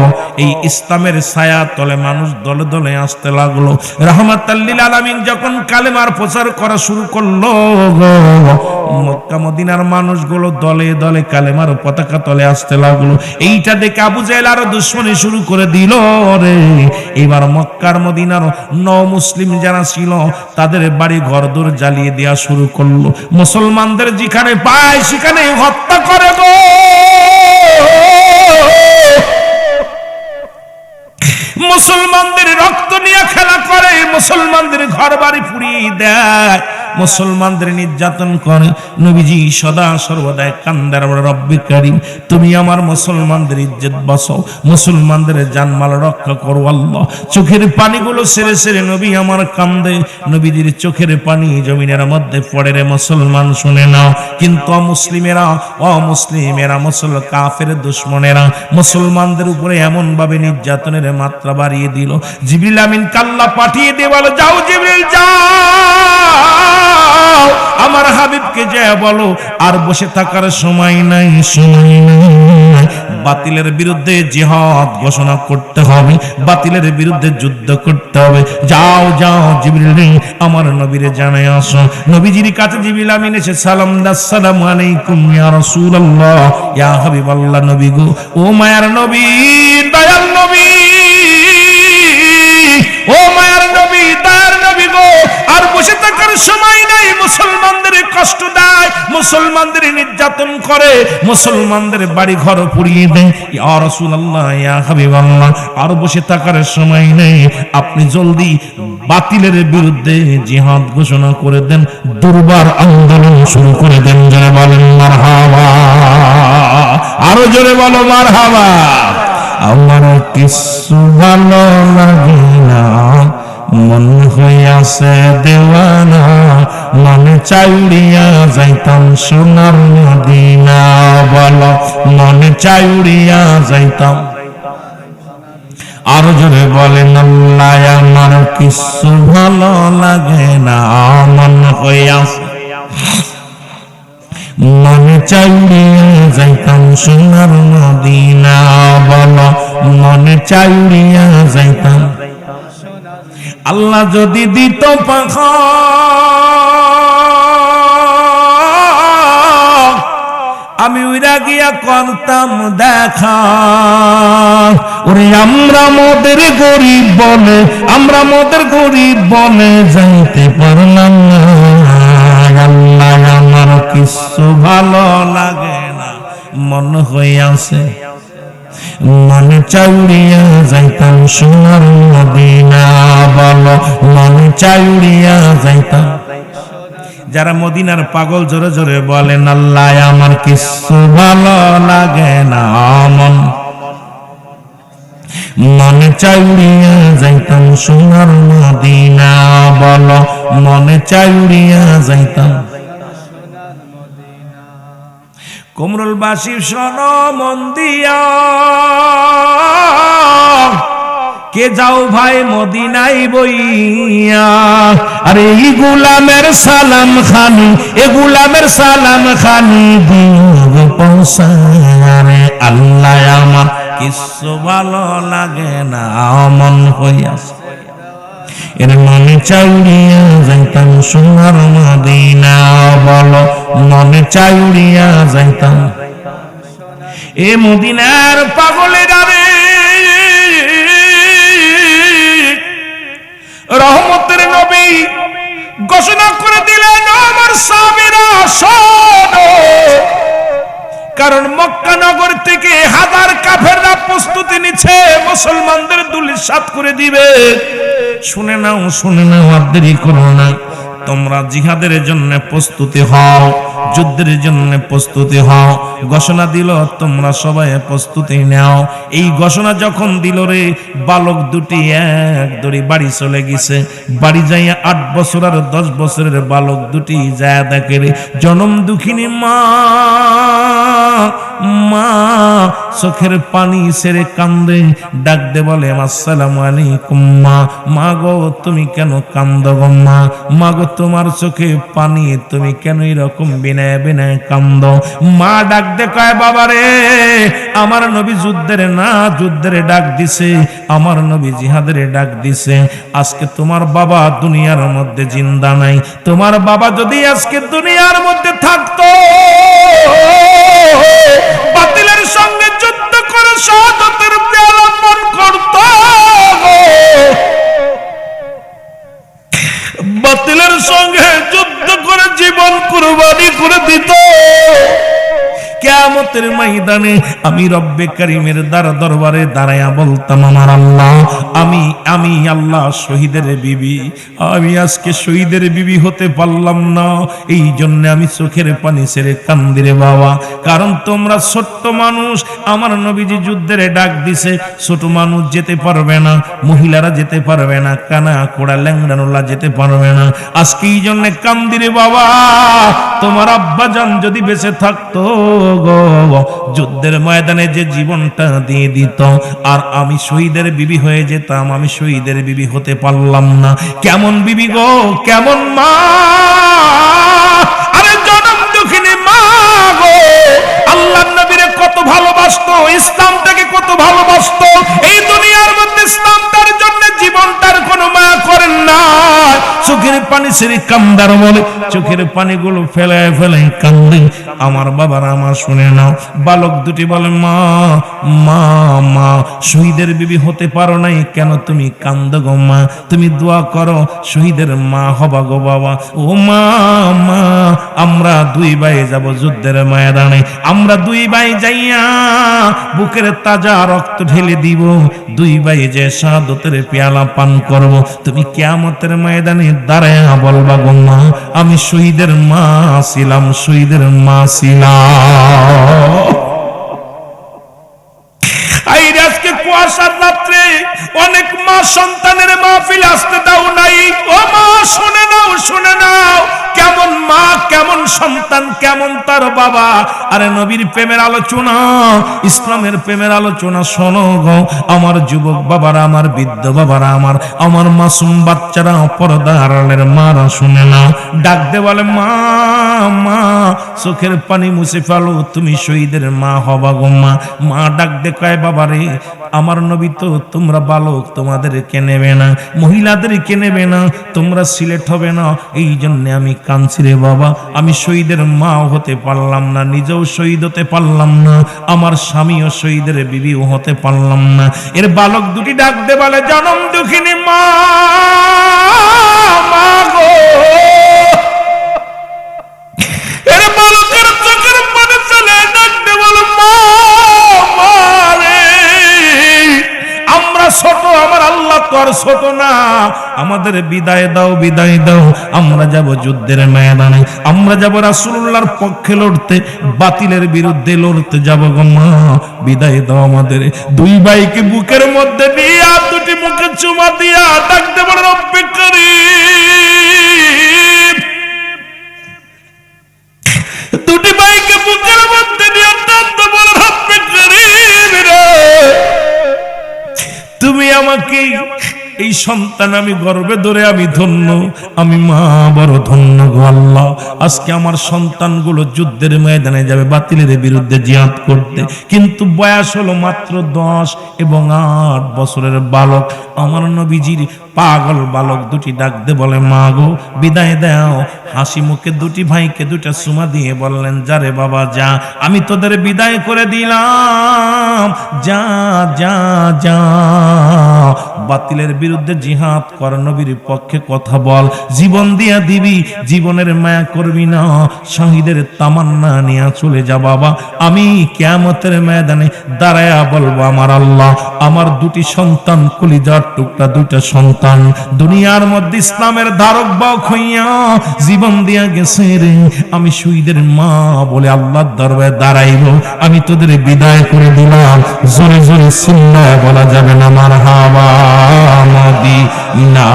এই ইসলামের ছায়া তলে মানুষ দলে দলে আসতে লাগলো। রাহমাতাল লিল আলামিন যখন কালেমার প্রচার করা শুরু করলো, মক্কা মদিনার মানুষগুলো দলে দলে কালেমার পতাকা তলে আসতে লাগলো। এইটা দেখে আবু জেহেল আরো দুশমনি শুরু করে দিল রে। এবার মক্কার মদিনার মুসলিম যারা ছিল তাদের বাড়ি ঘরদোর জ্বালিয়ে দেওয়া শুরু করলো। মুসলমানদের যেখানে পায় সেখানে হত্যা করে গো। মুসলমানদের রক্ত নিয়ে খেলা করে, মুসলমানদের ঘর বাড়ি পুড়িয়ে দেয়, মুসলমানদের নির্যাতন করে। নবীজি সদা সর্বদাই কান্দার, রব্বে কারীম তুমি আমার মুসলমানদের ইজ্জত বাঁচাও, মুসলমানদের জানমাল রক্ষা করো আল্লাহ। চোখের পানিগুলো সেরে সেরে নবী আমার কান্দে। নবীজির চোখের পানি জমিনের মধ্যে পড়ে রে মুসলমান শুনে নাও। কিন্তু অমুসলিমেরা কাফের দুশমনেরা মুসলমানদের উপরে এমন ভাবে নির্যাতনের মাত্রা বাড়িয়ে দিল। জিবরিল আমিন কাল্লা পাঠিয়ে দিয়ে বলো, যাও জিবরিল যাও, আমার হাবিবকে যা বলো আর বসে থাকার সময় নাই, সময় নাই। বাতিলের বিরুদ্ধে জিহাদ ঘোষণা করতে হবে, বাতিলের বিরুদ্ধে যুদ্ধ করতে হবে। যাও যাও জিবরিল আমার নবীরে জানাই আসো। নবীজির কাছে জিবরিল আমিন এসে সালাম দা, আসসালামু আলাইকুম ইয়া রাসূলুল্লাহ, ইয়া হাবিবাল্লাহ। নবী গো, ও মায়ার নবী, দয়াল নবী, ও মায়ার নবী, দয়ার নবী গো, আর বসে থাকার সময় নাই। মুসলমানদের কষ্ট দেয়, মুসলমানদের নির্যাতন করে, মুসলমানদের বাড়ি ঘর পুড়িয়ে দেয়। ইয়া রাসূলুল্লাহ, ইয়া হাবিবাল্লাহ, আর বসে থাকার সময় নেই, আপনি জলদি বাতিলের বিরুদ্ধে জিহাদ ঘোষণা করে দেন, দুর্বার আন্দোলন শুরু করে দেন। জোরে বলেন মারহাবা, আরো জোরে বলো মারহাবা। আমার কিছু ভালো লাগে না, মন হইয়াছে দেওয়ানা, মনে চাইড়িয়া যাইতাম সোনার মদিনা। বলো মনে চাইড়িয়া যাইতাম। আরো জোরে বলেন আল্লাহ, আমার কিছু ভালো লাগে না, মন হইয়াছে মনে চাইড়িয়া যাইতাম সোনার মদিনা। বলো মনে চাইড়িয়া যাইতাম। আল্লাহ যদি দিত পাখা, আমি উইরা গিয়া করতাম দেখা। ওরে আমরা মোদের গরিব বলে, আমরা মোদের গরিব বলে যাইতে পারলাম না। আল্লাহ আমার কিছু ভালো লাগে না, মন হইয়াছে মনে চাউড়িয়া যাইতাম সোনার মদিনা। বলো মনে চাউড়িয়া যাইতাম। যারা মদিনার পাগল জোরে জোরে বলেন, আল্লাহ আমার কিছু ভালো লাগে না, মনে চাউড়িয়া যাইতাম সোনার মদিনা। বলো মনে চাউড়িয়া যাইতাম। কুমরুলবাসী শোনো মন দিয়া, কে যাও ভাই মদিনায় বইয়া। আরে এই গুলামের সালাম খানি, এ গুলামের সালাম খানি দিও পৌঁছারে আল্লাহ আমার কিছু ভালো লাগে না মন হইয়াছে এর মনে চাউড়িয়া যাইতাম সোনার মদিনা বলো মনে চাউড়িয়া যাইতাম এ মদিনার পাগলেরা রে রহমতের নবী ঘোষণা করে দিলেন আমার সাহাবীরা শোনো কারণ মক্কা নগর থেকে হাজার কাফেররা প্রস্তুতি নিচ্ছে মুসলমানদের ধূলিসাৎ করে দিবে শুনে নাও আর দেরি করো না তোমরা জিহাদের জন্য প্রস্তুতি হও যুদ্ধের জন্য প্রস্তুতি হও ঘোষণা দিল তোমরা সবাই প্রস্তুতি নাও এই ঘোষণা যখন দিল রে বালক দুটি এক দড়ি বাড়ি চলে গেছে বাড়ি যাইয়া 8 বছর আর 10 বছরের বালক দুটি যায় দেখে রে জনম দুঃখিনী মা মা চোখের পানি ছেড়ে কান্দে ডাক দে বলে আসসালামু আলাইকুম মা মা গো তুমি কেন কান্দো গো মা গো তোমার চোখে পানি তুমি কেন এরকম বিনায় বিনায় কান্দো মা ডাক দে কয় বাবা রে আমার নবী যুদ্ধের ডাক দিছে আমার নবী জিহাদের ডাক দিছে আজকে তোমার বাবা দুনিয়ার মধ্যে জিন্দা নাই তোমার বাবা যদি আজকে দুনিয়ার মধ্যে থাকতো বাতিলের সঙ্গে যুদ্ধ করে শাহাদাতের পেয়ালা পান করত বাতিলের সঙ্গে যুদ্ধ করে জীবন কুরবানি করে দিত কিয়ামতের ময়দানে আমি রব্বে কারীমের দরবারে দাঁড়ায়া বলতাম আমার আল্লাহ আমি আল্লাহ শহীদের বিবি আমি আজকে শহীদের বিবি হতে পারলাম না এই জন্য আমি চোখের পানি ছেড়ে কান্দি রে বাবা কারণ তোমরা ছোট্ট মানুষ আমার নবীজি যুদ্ধের ডাক দিছে ছোট মানুষ যেতে পারবে না মহিলারা যেতে পারবে না কানা কোড়া ল্যাংড়ানোলা যেতে পারবে না আজকে এই জন্য কান্দি রে বাবা তোমার আব্বা জান যদি বেঁচে থাকতো যুদ্ধের ময়দানে যে জীবনটা দিয়ে দিত আর আমি শহীদের বিবি হয়ে যেতাম আমি শহীদের বিবি হতে পারলাম না কেমন বিবি গো কেমন মা আরে জনম দুঃখিনী মা গো আল্লাহর নবীরে কত ভালোবাসতো ইসলামটাকে কত ভালোবাসতো এই দুনিয়ার মধ্যে ইসলামটার জন্য জীবনটার কোনো মায়া করেন না চোখের পানি ছেড়ে কান্দার বলে চোখের পানিগুলো ফেলায় ফেলায় কান্দে আমার বাবারা আমার শুনে নাও বালক দুটি বলে মা মা মা শহীদের বিবি হতে পারো নাই কেন তুমি কান্দো গো মা তুমি দোয়া করো শহীদের মা হবা গো বাবা ও মা মা আমরা দুই ভাই যাব যুদ্ধের ময়দানে আমরা দুই ভাই যাইয়া বুকের তাজা রক্ত ঢেলে দিব দুই ভাই যে শাহাদাতের পেয়ালা পান করব তুমি কিয়ামতের ময়দানে দাঁড়ায়া বলবা গো মা আমি শহীদের মা ছিলাম শহীদের মা ছিলাম আজকে কুয়াশার রাত্রে অনেক মা সন্তানের মাহফিল আসতে দাও নাই ও মা শুনে নাও কেমন মা কেমন সন্তান কেমন তার বাবা আরে নবীর প্রেমের আলোচনা ইসলামের প্রেমের আলোচনা শোনো গো আমার যুবক বাবারা আমার বৃদ্ধ বাবারা আমার মাসুম বাচ্চারা পর্দা আড়ালের মারা শুনে নাও ডাক দে বলে মা মা চোখের পানি মুছে ফেলো তুমি শহীদের মা হবা গো মা ডাক দে কয় বাবা রে আমার নবী তো তোমরা বালক তোমাদেরকে নেবে না মহিলাদেরকে নেবে না তোমরা সিলেক্ট হবে না এই জন্য আমি কাঁদছি রে বাবা আমি শহীদের মা হতে পারলাম না নিজেও শহীদ হতে পারলাম না আমার স্বামীও শহীদের বিবিও হতে পারলাম না এর বালক দুটি ডাক দে বলে জনম দুঃখিনী মা মা গো এর বালকের চোখের পানি চলে ডাক দে বলে মা আমরা ছোট আমার আল্লাহ তো আর ছোট না আমাদের বিদায় দাও আমরা যাব যুদ্ধের ময়দানে আমরা যাব রাসূলুল্লাহর পক্ষে লড়তে বাতিলের বিরুদ্ধে লড়তে যাব গো মা বিদায় দাও আমাদের দুই ভাইকে বুকের মধ্যে নিয়ে দুটি মুখে চুমা দিয়া ডাকতে বলে রব্বে করিম দুটি ভাইকে বুকের মধ্যে নিয়ে ডাকতে বলে রব্বে করিম রে তুমি আমাকে এই সন্তান আমি গর্ভে ধরে আমি ধন্য, আমি মা বড় ধন্য গো আল্লাহ। আজকে আমার সন্তানগুলো যুদ্ধের ময়দানে যাবে বাতিলের বিরুদ্ধে জিহাদ করতে, কিন্তু বয়স হলো মাত্র 10 এবং 8 বছরের বালক। আমার নবীজির পাগল বালক দুটি ডাক দে বলে, মা গো বিদায় দাও। হাসি মুখে দুটি ভাইকে দুটা চুমা দিয়ে বললেন, যা রে বাবা যা, আমি তোদের বিদায় করে দিলাম, যা যা যা, বাতিলের বিরুদ্ধে জিহাদ কর, নবীর পক্ষে কথা বল, জীবন দিয়া দিবি, জীবনের মায়া করবি না, শহীদের তামান্না নিয়ে চলে যা বাবা। আমি কিয়ামতের ময়দানে দাঁড়ায়া বলবো, আমার আল্লাহ আমার দুটি সন্তান, কলিজার টুকরা দুইটা সন্তান দুনিয়ার মধ্যে ইসলামের ধারক বাহক হইয়া জীবন দিয়া গেছে রে, আমি শহীদের মা বলে আল্লাহর দরবারে দাঁড়াইব, আমি তোদের বিদায় করে দিলাম। জোরে জোরে সুন্নাহ বলা যাবে না মারহাবা। মদিনা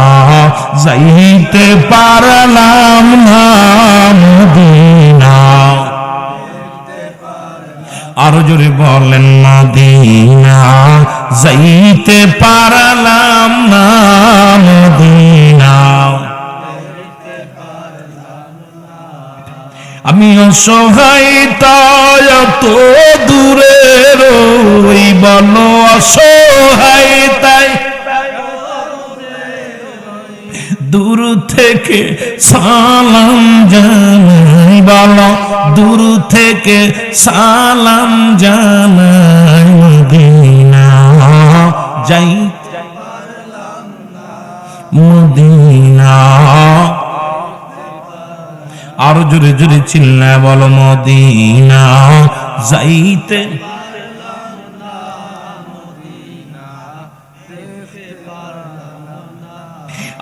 যাইতে পারলাম না, মদিনা, আরো জোরে বলেন, মদিনা যাইতে পারলাম না, মদিনা। আমি অসহায় তাই এত দূরে রই, বলো অসহায় তাই দূর থেকে সালাম জানাই, বলো দূর থেকে সালাম জানাই, মদিনা যাই মদিনা, আরো জোরে জোরে চিল্লায় বলো, মদিনা যাইতে।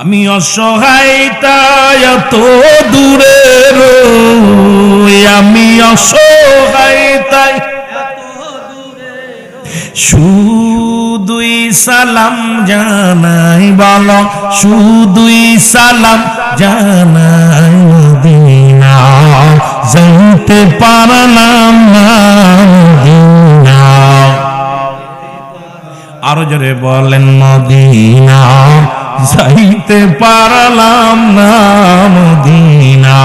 আমি অসহায় তাই এত দূরে রই, আমি অসহায় তাই শুধুই সালাম জানাই, বলো শুধুই সালাম জানাই, মদিনা যাইতে পারলাম না, মদিনা। আরো জোরে বলেন, মদিনা যাইতে পারলাম না, মদিনা।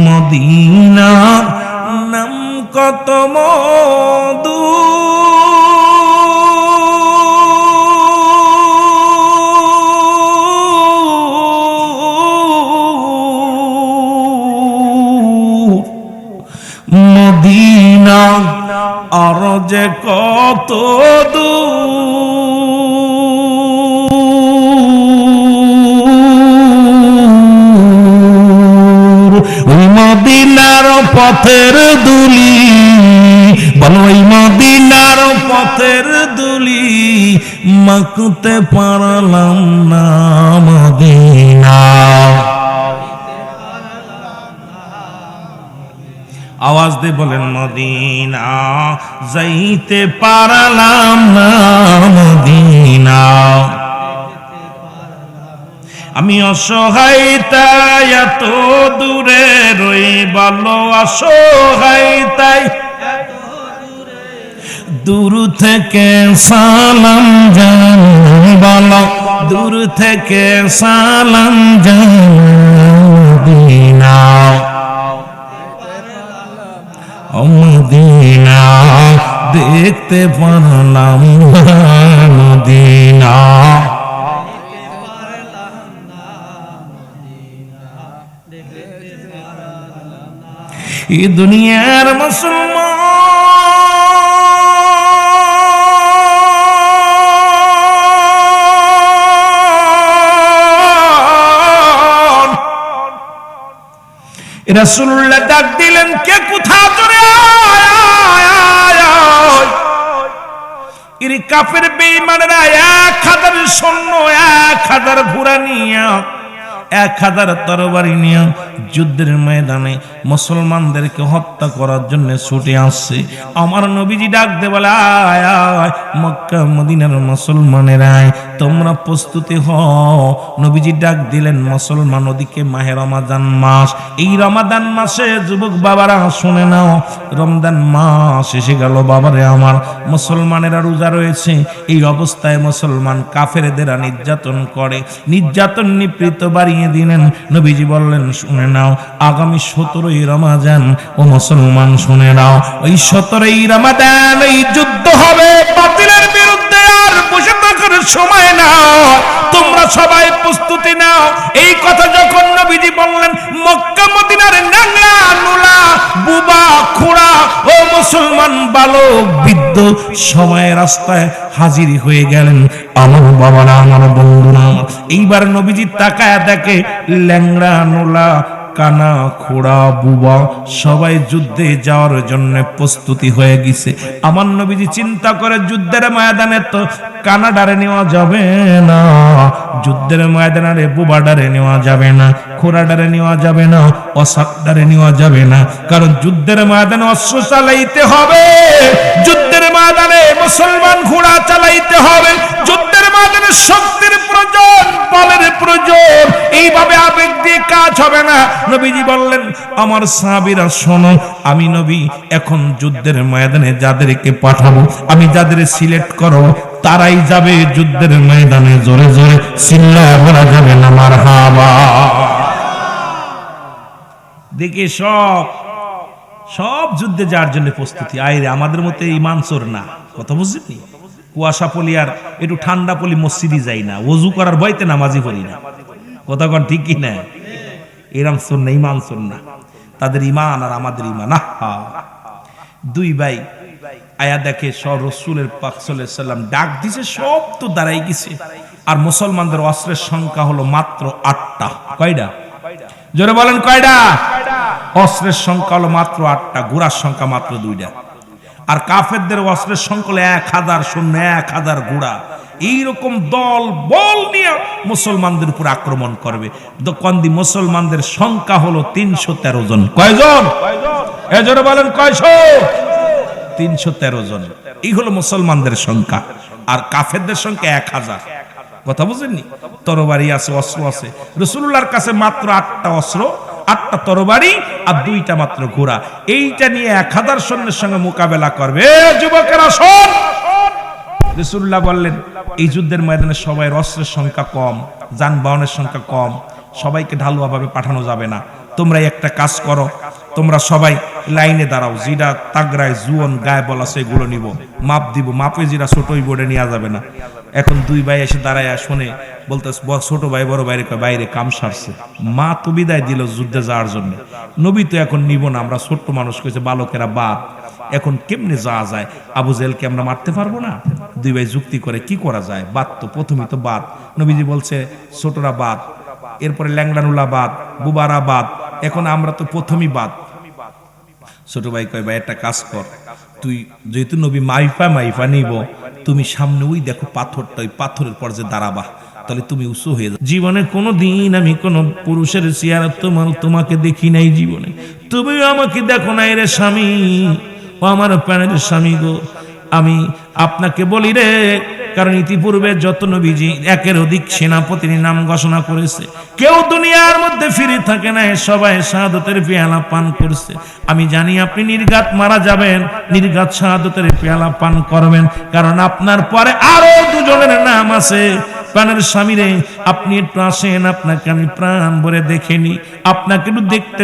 মদিনা নাম কত মধু, মদিনা আর যে কত দূর, ওই মদিনার পথের দুলি, বলো ওই মদিনার পথের দুলি মাখতে পারলাম না, মদিনা। আওয়াজ দিয়ে বলেন, মদিনা যাইতে পারলাম না, মদিনা। আমি অসহায় তাই এত দূরে রই, বলো অসহায় তাই দূর থেকে সালাম জানাই, বলো দূর থেকে সালাম জানাই, মদিনা মদিনা দেখতে পারলাম না, মদিনা। এই দুনিয়ার মুসলমান, রাসূলুল্লাহ ডাক দিলেন, কে কোথা চলে এর কাফের বেঈমানেরা 1000 সৈন্য 1000 ঘোড়া নিয়ে 1000 তরবারি নিয়ে যুদ্ধের ময়দানে মুসলমানদেরকে হত্যা করার জন্য ছুটে আসছে। আমার নবীজি ডাক দে বলে, আয় আয় মক্কা মদিনার মুসলমানেরা, তোমরা প্রস্তুতি হও। নবীজি ডাক দিলেন মুসলমান, ওদিকে মাহে রমাদান মাস। এই রমাদান মাসে যুবক বাবারা শুনে নাও, রমজান মাস এসে গেল বাবারে আমার। মুসলমানেরা রোজা রয়েছে, এই অবস্থায় মুসলমান কাফেরদের নির্যাতন করে, নির্যাতন নিপীড়িত বাড়িয়ে দিলেন। নবীজি বললেন, শুনে নাও, আগামী 17ই রমাদান ও মুসলমান শুনে নাও, ওই 17ই রমাদান এই যুদ্ধ হবে বাতিলের বিরুদ্ধে। আর বসে থাকার সময় নাও, তোমরা সবাই প্রস্তুতি নাও। এই কথা যখন নবীজি বললেন, মক্কা মদিনার নাংলা নুলা বুবা খুড়া ও মুসলমান বালক বৃদ্ধ সবাই রাস্তায় হাজির হয়ে গেলেন। আমার বাবারা, আমার বন্ধুরা, এইবার নবীজি তাকায় দেখে ল্যাংড়া নোলা কানা খোড়া বুবা সবাই যুদ্ধে যাওয়ার জন্য প্রস্তুতি হয়ে গেছে। আমার নবীজি চিন্তা করে, যুদ্ধের ময়দানে তো কানা ডারে নেওয়া যাবে না, যুদ্ধের ময়দানে বুবা ডারে নেওয়া যাবে না, খোড়া ডারে নেওয়া যাবে না, অসাদ ডারে নেওয়া যাবে না, কারণ যুদ্ধের ময়দানে অস্ত্র চালাইতে হবে, যুদ্ধের ময়দানে মুসলমান ঘোড়া চালাইতে হবে, যুদ্ধের ময়দানে শক্তির প্রয়োজন, বলের প্রয়োজন। এইভাবে আবেগ দিয়ে কাজ হবে না। নবীজি বললেন, আমার সাহাবীরা শোনো, আমি নবী এখন যুদ্ধের ময়দানে যাদেরকে পাঠাবো, আমি যাদের সিলেক্ট করব তারাই যাবে যুদ্ধের ময়দানে। জোরে জোরে চিল্লায় বলা যাবে না মারহাবা। দেখে সব যুদ্ধে যাওয়ার জন্য প্রস্তুতি। আইরে আমাদের মতে ইমান চোর না, কথা বুঝলি? কুয়াশা পলি আর একটু ঠান্ডা পলি মসজিদে যাই না, ওযু করার ভয়তে নামাজি পড়ি না, কথা কন ঠিক কি না? এরম চোর না, ইমান চোর না। তাদের ইমান আর আমাদের ইমান। দুই ভাই আয়া দেখে সব রাসূলের পাক সাল্লাল্লাহু আলাইহি সাল্লাম ডাক দিছে, সব তো দাঁড়াই গেছে। আর মুসলমানদের অস্ত্রের সংখ্যা হলো মাত্র 8টা। কয়টা? জোরে বলেন কয়টা? অস্ত্রের সংখ্যা হলো মাত্র 8টা, ঘোড়ার সংখ্যা মাত্র 2টা। আর কাফেরদের অস্ত্রের সংখ্যা হলো 1000 সৈন্য, 1000 ঘোড়া। এইরকম দল বল নিয়ে মুসলমানদের উপর আক্রমণ করবে। দোকান্দি মুসলমানদের সংখ্যা হলো 313 জন। কয়জন? এ জোরে বলেন কয়শো? 313 জন। এই হলো মুসলমানদের সংখ্যা। আর কাফেরদের সংখ্যা 1000। কথা বুঝেননি? তরবারি আছে, অস্ত্র আছে। রাসূলুল্লাহর কাছে মাত্র 8টা অস্ত্র, 8টা তরবারি আর 2টা মাত্র ঘোড়া। এইটা নিয়ে 1000 সৈন্যের সঙ্গে মোকাবেলা করবে। যুবকেরা শোন, রাসূলুল্লাহ বললেন, এই যুদ্ধের ময়দানে সবাই অস্ত্রের সংখ্যা কম, যানবাহনের সংখ্যা কম, সবাইকে ঢালুয়াভাবে পাঠানো যাবে না। তোমরা একটা কাজ করো, তোমরা সবাই লাইনে দাঁড়াও, যেটা তাগড়ায় জুয়ন গায়ে বলা সেগুলো নিব, মাপ দিব, মাপে যেটা ছোট ওই বোর্ডে নেওয়া যাবে না। এখন দুই ভাই এসে দাঁড়ায় শুনে বলতে, ছোট ভাই বড় ভাইরে বাইরে কাম সারছে, মা তো বিদায় দিল যুদ্ধে যাওয়ার জন্য, নবী তো এখন নিব না, আমরা ছোট্ট মানুষ কইছে বালকেরা বাদ, এখন কেমনে যাওয়া যায়? আবু জেহেলকে আমরা মারতে পারবো না? দুই ভাই যুক্তি করে, কি করা যায়? বাদ তো প্রথমেই তো বাদ। নবীজি বলছে ছোটরা বাদ, এরপরে ল্যাংড়ানুলা বাদ, বুবারা বাদ, এখন আমরা তো প্রথমেই বাদ। ছোট ভাই কয়, ভাই একটা কাজ কর, তুই যেহেতু নবী মাইফা নিব, তুমি সামনে ওই দেখো পাথরটা, ওই পাথরের পর যে দাঁড়াবা, তাহলে তুমি উঁচু হয়ে যাবে। জীবনে কোনো দিন আমি কোনো পুরুষের চেহারা তোমাকে দেখি নাই, জীবনে তুমিও আমাকে দেখো নাই রে স্বামী, ও আমার প্রাণের স্বামী গো। আমি আপনাকে বলি রে, কারণ ইতিপূর্বে যত নবীজি একের অধিক সেনাপতির নাম ঘোষণা করেছে, কেউ দুনিয়ার মধ্যে ফিরে থাকে না, সবাই শাহাদতের পেয়ালা পান করছে। আমি জানি আপনি নির্ঘাত মারা যাবেন, নির্ঘাত শাহাদতের পেয়ালা পান করবেন, কারণ আপনার পরে আরো দুজনের নাম আছে। প্রাণের স্বামীরে, আপনি একটু আসেন, আপনাকে আমি প্রাণ ভরে দেখেনি, আপনাকে একটু দেখতে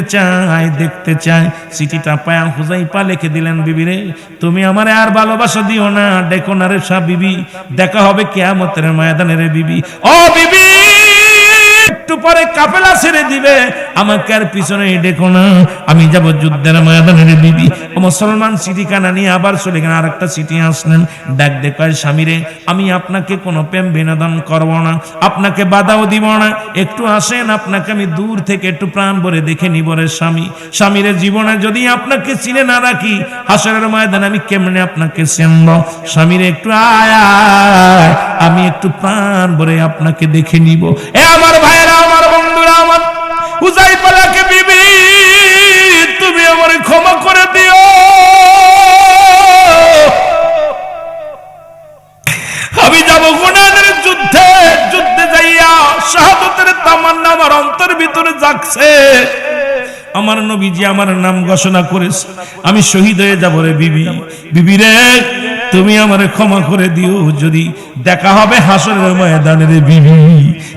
চাই। চিঠিটা পায়া হুযাইফা লিখে দিলেন, বিবি রে তুমি আমারে আর ভালোবাসা দিও না, দেখো না রে সা বিবি, দেখা হবে কিয়ামতের ময়দানে রে বিবি। ও বিবি, একটু পরে কাফেলা ছেড়ে দিবে, আমাকে আর পিছনে দেখো না, আমি যাব যুদ্ধের ময়দানে রে বিবি। ও মুসলমান চিঠিখানা নিয়ে আবার চলে গেলেন। আর একটা চিঠি আসলেন, ডাক দেখায়, স্বামীরে আমি আপনাকে কোনো প্রেম বিনোদন করব না, আপনাকে বাধাও দিব না, একটু আসেন, আপনাকে আমি দূর থেকে একটু প্রাণ ভরে দেখে নিব রে স্বামী। স্বামীরে জীবনে যদি আপনাকে চিনে না রাখি, হাসরের ময়দানে আমি কেমনে আপনাকে চিনব? স্বামীরে একটু আয়, আমি একটু প্রাণ ভরে আপনাকে দেখে নিব। এ আমার ভাইরা, আমার বন্ধুরা, ভিতরে জাগছে। আমার নবীজি আমার নাম ঘোষণা করেছে, আমি শহীদ হয়ে যাব রে বিবি। বিবি রে, তুমি আমারে ক্ষমা করে দিও, যদি দেখা হবে হাসরের ময়দানে রে বিবি।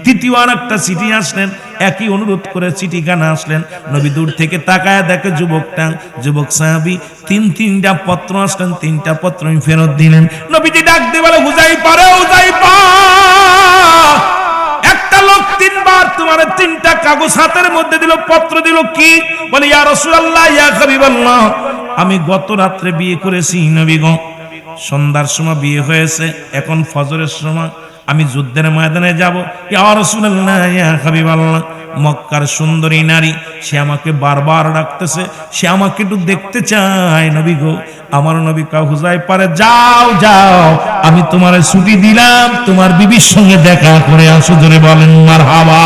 তৃতীয় আর একটা চিঠি আসলেন, একই অনুরোধ করে চিঠিখানা আসলেন। নবী দূর থেকে তাকায় দেখে যুবক সাহাবী, তিনটা পত্র আসলেন, তিনটা পত্র ফেরত দিলেন। নবীজি ডাক দিয়ে বলে, হুযায়ফা রে হুযায়ফা, একটা লোক তিনবার তোমার তিনটা কাগজ হাতের মধ্যে দিল, পত্র দিল। কি বলে? ইয়া রাসূলুল্লাহ, ইয়া হাবিবাল্লাহ, আমি গত রাত্রে বিয়ে করেছি নবী গো, সন্ধ্যার সময় বিয়ে হয়েছে, এখন ফজরের সময় আমি যুদ্ধের ময়দানে যাব। ইয়া রাসূলুল্লাহ, ইয়া হাবিবাল্লাহ, মক্কার সুন্দরী নারী, সে আমাকে বারবার ডাকতেছে, সে আমাকে একটু দেখতে চায় নবী গো। আমার নবী কা হুযায়ফা, যাও যাও, আমি তোমারে ছুটি দিলাম, তোমার বিবির সঙ্গে দেখা করে আসো। জোরে বলেন মারহাবা।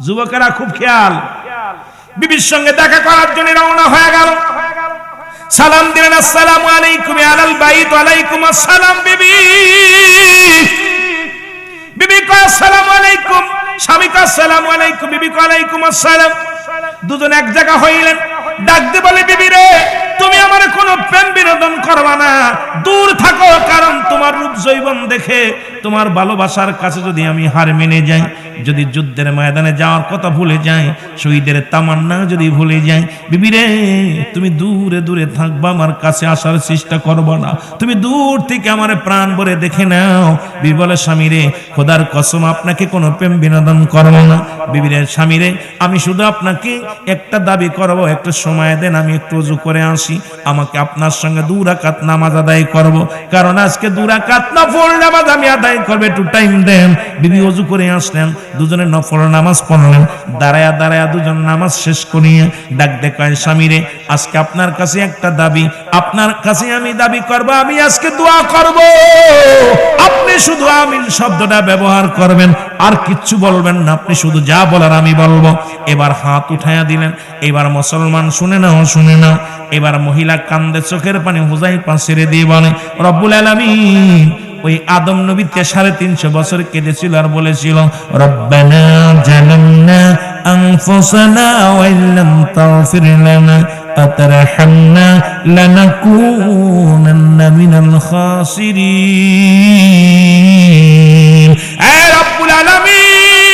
যুবকেরা খুব খেয়াল, বিবির সঙ্গে দেখা করার জন্য রওনা হয়ে গেল। সালাম দিলেন, আসসালামু আলাইকুম আলাল বাইত। ওয়ালাইকুম আসসালাম। বিবি কয় আসসালামু আলাইকুম, স্বামী কয় আসসালামু আলাইকুম, বিবি কয় আলাইকুম আসসালাম। দুজন এক জায়গা হইলেন, ডাক দিয়ে বলে, বিবি রে, তুমি আমার কোনো প্রেম বিনোদন করবা না, দূর থাকো, কারণ তোমার রূপ যৌবন দেখে তোমার ভালোবাসার কাছে যদি আমি হার মেনে যাই, যদি যুদ্ধের ময়দানে যাওয়ার কথা ভুলে যাই, শহীদের তামান্না যদি ভুলে যাই, বিবি রে, তুমি দূরে দূরে থাকবা, আমার কাছে আসার চেষ্টা করবা না, তুমি দূর থেকে আমার প্রাণ ভরে দেখে নাও। বিবি বলে, স্বামী রে, খোদার কসম আপনাকে কোনো প্রেম বিনোদন করবো না। বিবি রে, স্বামী রে, আমি শুধু আপনাকে একটা দাবি করবো, একটু সময় দেন, আমি একটু ওযু করে আসি, আমাকে আপনার সঙ্গে 2 রাকাত নামাজ আদায় করব, কারণ আজকে 2 রাকাত নফল নামাজ আমি আদায় করব, একটু টাইম দেন। বিবি ওযু করে আসলেন, দুজনে নফল নামাজ পড়লেন, দাঁড়ায়া দাঁড়ায়া দুজন নামাজ শেষ করিয়ে ডাক দেখায়, স্বামী রে, আজকে আপনার কাছে একটা দাবি, আপনার কাছে আমি দাবি করব, আমি আজকে দোয়া করব, আপনি শুধু আমিন শব্দটা ব্যবহার করবেন, আর কিচ্ছু বলবেন না, আপনি শুধু যা বলার আমি বলবো। এবার হাত উঠায়া দিলেন। এবার মুসলমান শুনে নাও, শুনে নাও। এবার মহিলা কান্দে, চোখের পানি হুযায়ফা ছেড়ে দিয়ে বলে, রব্বুল আলামিন, ওই আদম নবী 350 বছর কেঁদেছিল আর বলেছিল, রব্বানা জালামনা আনফুসানা ওয়া ইল্লাম তাগফির লানা ওয়া তারহামনা লানাকুনান্না মিনাল খাসিরিন। এ রব্বুল আলামিন,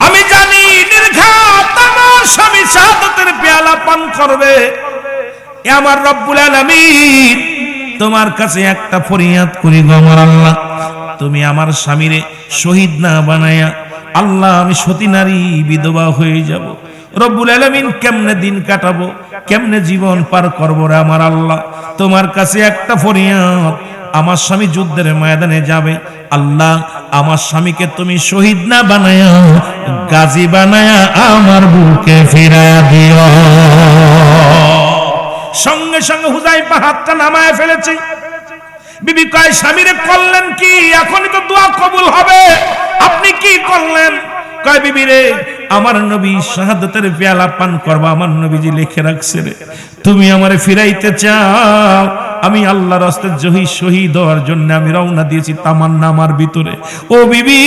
আমি জানি নির্ঘাত আমার স্বামী শাহাদাতের পেয়ালা পান করবে। এ আমার রব্বুল আলামিন, তোমার কাছে একটা ফরিয়াদ করি গো আমার আল্লাহ, তুমি আমার স্বামীরে শহীদ না বানায়া আল্লাহ আমি সতী নারী বিধবা হয়ে যাব। রব্বুল আলামিন, কেমনে দিন কাটাবো, কেমনে জীবন পার করবো রে আমার আল্লাহ, তোমার কাছে একটা ফরিয়াদ, আমার স্বামী যুদ্ধের ময়দানে যাবে, আল্লাহ আমার স্বামীকে তুমি শহীদ না বানায়া গাজী বানায়া আমার বুকে ফিরায়া দিও। সঙ্গে সঙ্গে হুযায়ফা হাতটা নামায় ফেলেছে। বিবি কয়, স্বামীরে করলেন কি? এখনই তো দোয়া কবুল হবে, আপনি কি করলেন? কয়, বিবি রে, আমার নবী শাহাদাতের পেয়ালা পান করবা, আমার নবীজি লিখে রাখছে রে, তুমি আমারে ফিরাইতে চাও, আমি আল্লাহর রাস্তায় শহীদ হওয়ার জন্য আমি রওনা দিয়েছি তামান্না আমার ভিতরে। ও বিবি,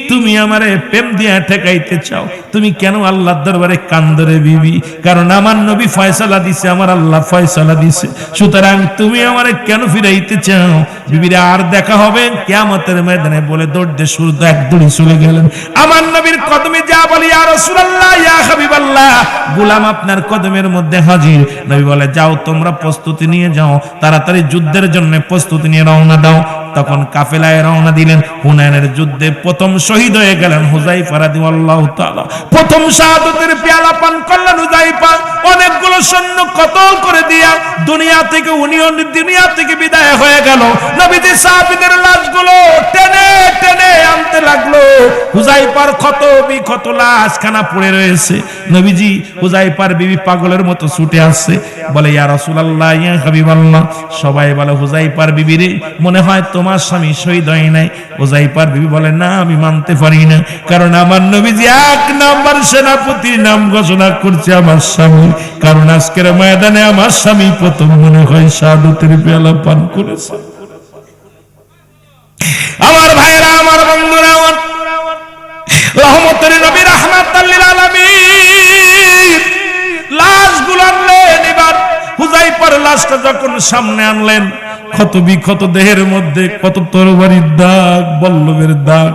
তুমি আমারে প্রেম দিয়া ঠেকাইতে চাও, তুমি কেন আল্লাহর দরবারে কান্দরে বিবি? কারণ আমার নবী ফয়সালা দিছে, আমার আল্লাহ ফয়সালা দিছে, সুতরাং তুমি আমারে কেন ফিরাইতে চাও? বিবিরা, আর দেখা হবে কিয়ামতের ময়দানে বলে দৌড়তে শুরু, এক দৌড়ে চলে গেলেন আমার নবীর কদমে, যা বলি, ইয়া রাসূলুল্লাহ, ইয়া হাবিবাল্লাহ, গোলাম আপনার কদমের মধ্যে হাজির। নবী বলে, যাও তোমরা প্রস্তুতি নিয়ে যাও, তাড়াতাড়ি যুদ্ধের জন্য প্রস্তুতি নিয়ে রওনা দাও। তখন কাফেলায় রওনা দিলেন। হুনাইনের যুদ্ধে প্রথম শহীদ হয়ে গেলেন হুযায়ফা রাদিয়াল্লাহু তাআলা, প্রথম শাহাদাতের পেয়ালা পান করলেন হুযায়ফা। অনেকগুলো সৈন্য কতল করে দিয়া দুনিয়া থেকে বিদায় হয়ে গেল। গেল। নবীজি সাহাবীদের লাশগুলো টেনে টেনে আনতে লাগলো। হুযায়ফার ক্ষত বিক্ষত লাশখানা পড়ে রয়েছে। নবীজি হুযায়ফার বিবি পাগলের মতো ছুটে আসছে, বলে ইয়া রাসূলুল্লাহ, ইয়া হাবিবাল্লাহ। সবাই বলে হুযায়ফার বিবি রে, মনে হয় তোমার স্বামী শহীদ হয় নাই। হুযায়ফার বিবি বলে না, আমি মানতে পারি না, কারণ আমার নবীজি এক নাম্বার সেনাপতির নাম ঘোষণা করছে আমার স্বামী, কারণ আজকের ময়দানে আমার স্বামী প্রথম মনে হয় শাহাদাতের পেয়ালা পান করেছে। আমার ভাইরা, আমার বন্ধুরা, আমার রহমতের নবী রাহমাতাল লিল আলামিন লাশগুলো আনলেন। এবার হুযায়ফার লাশটা যখন সামনে আনলেন, ক্ষত বিক্ষত দেহের মধ্যে কত তরবারির দাগ, বল্লমের দাগ,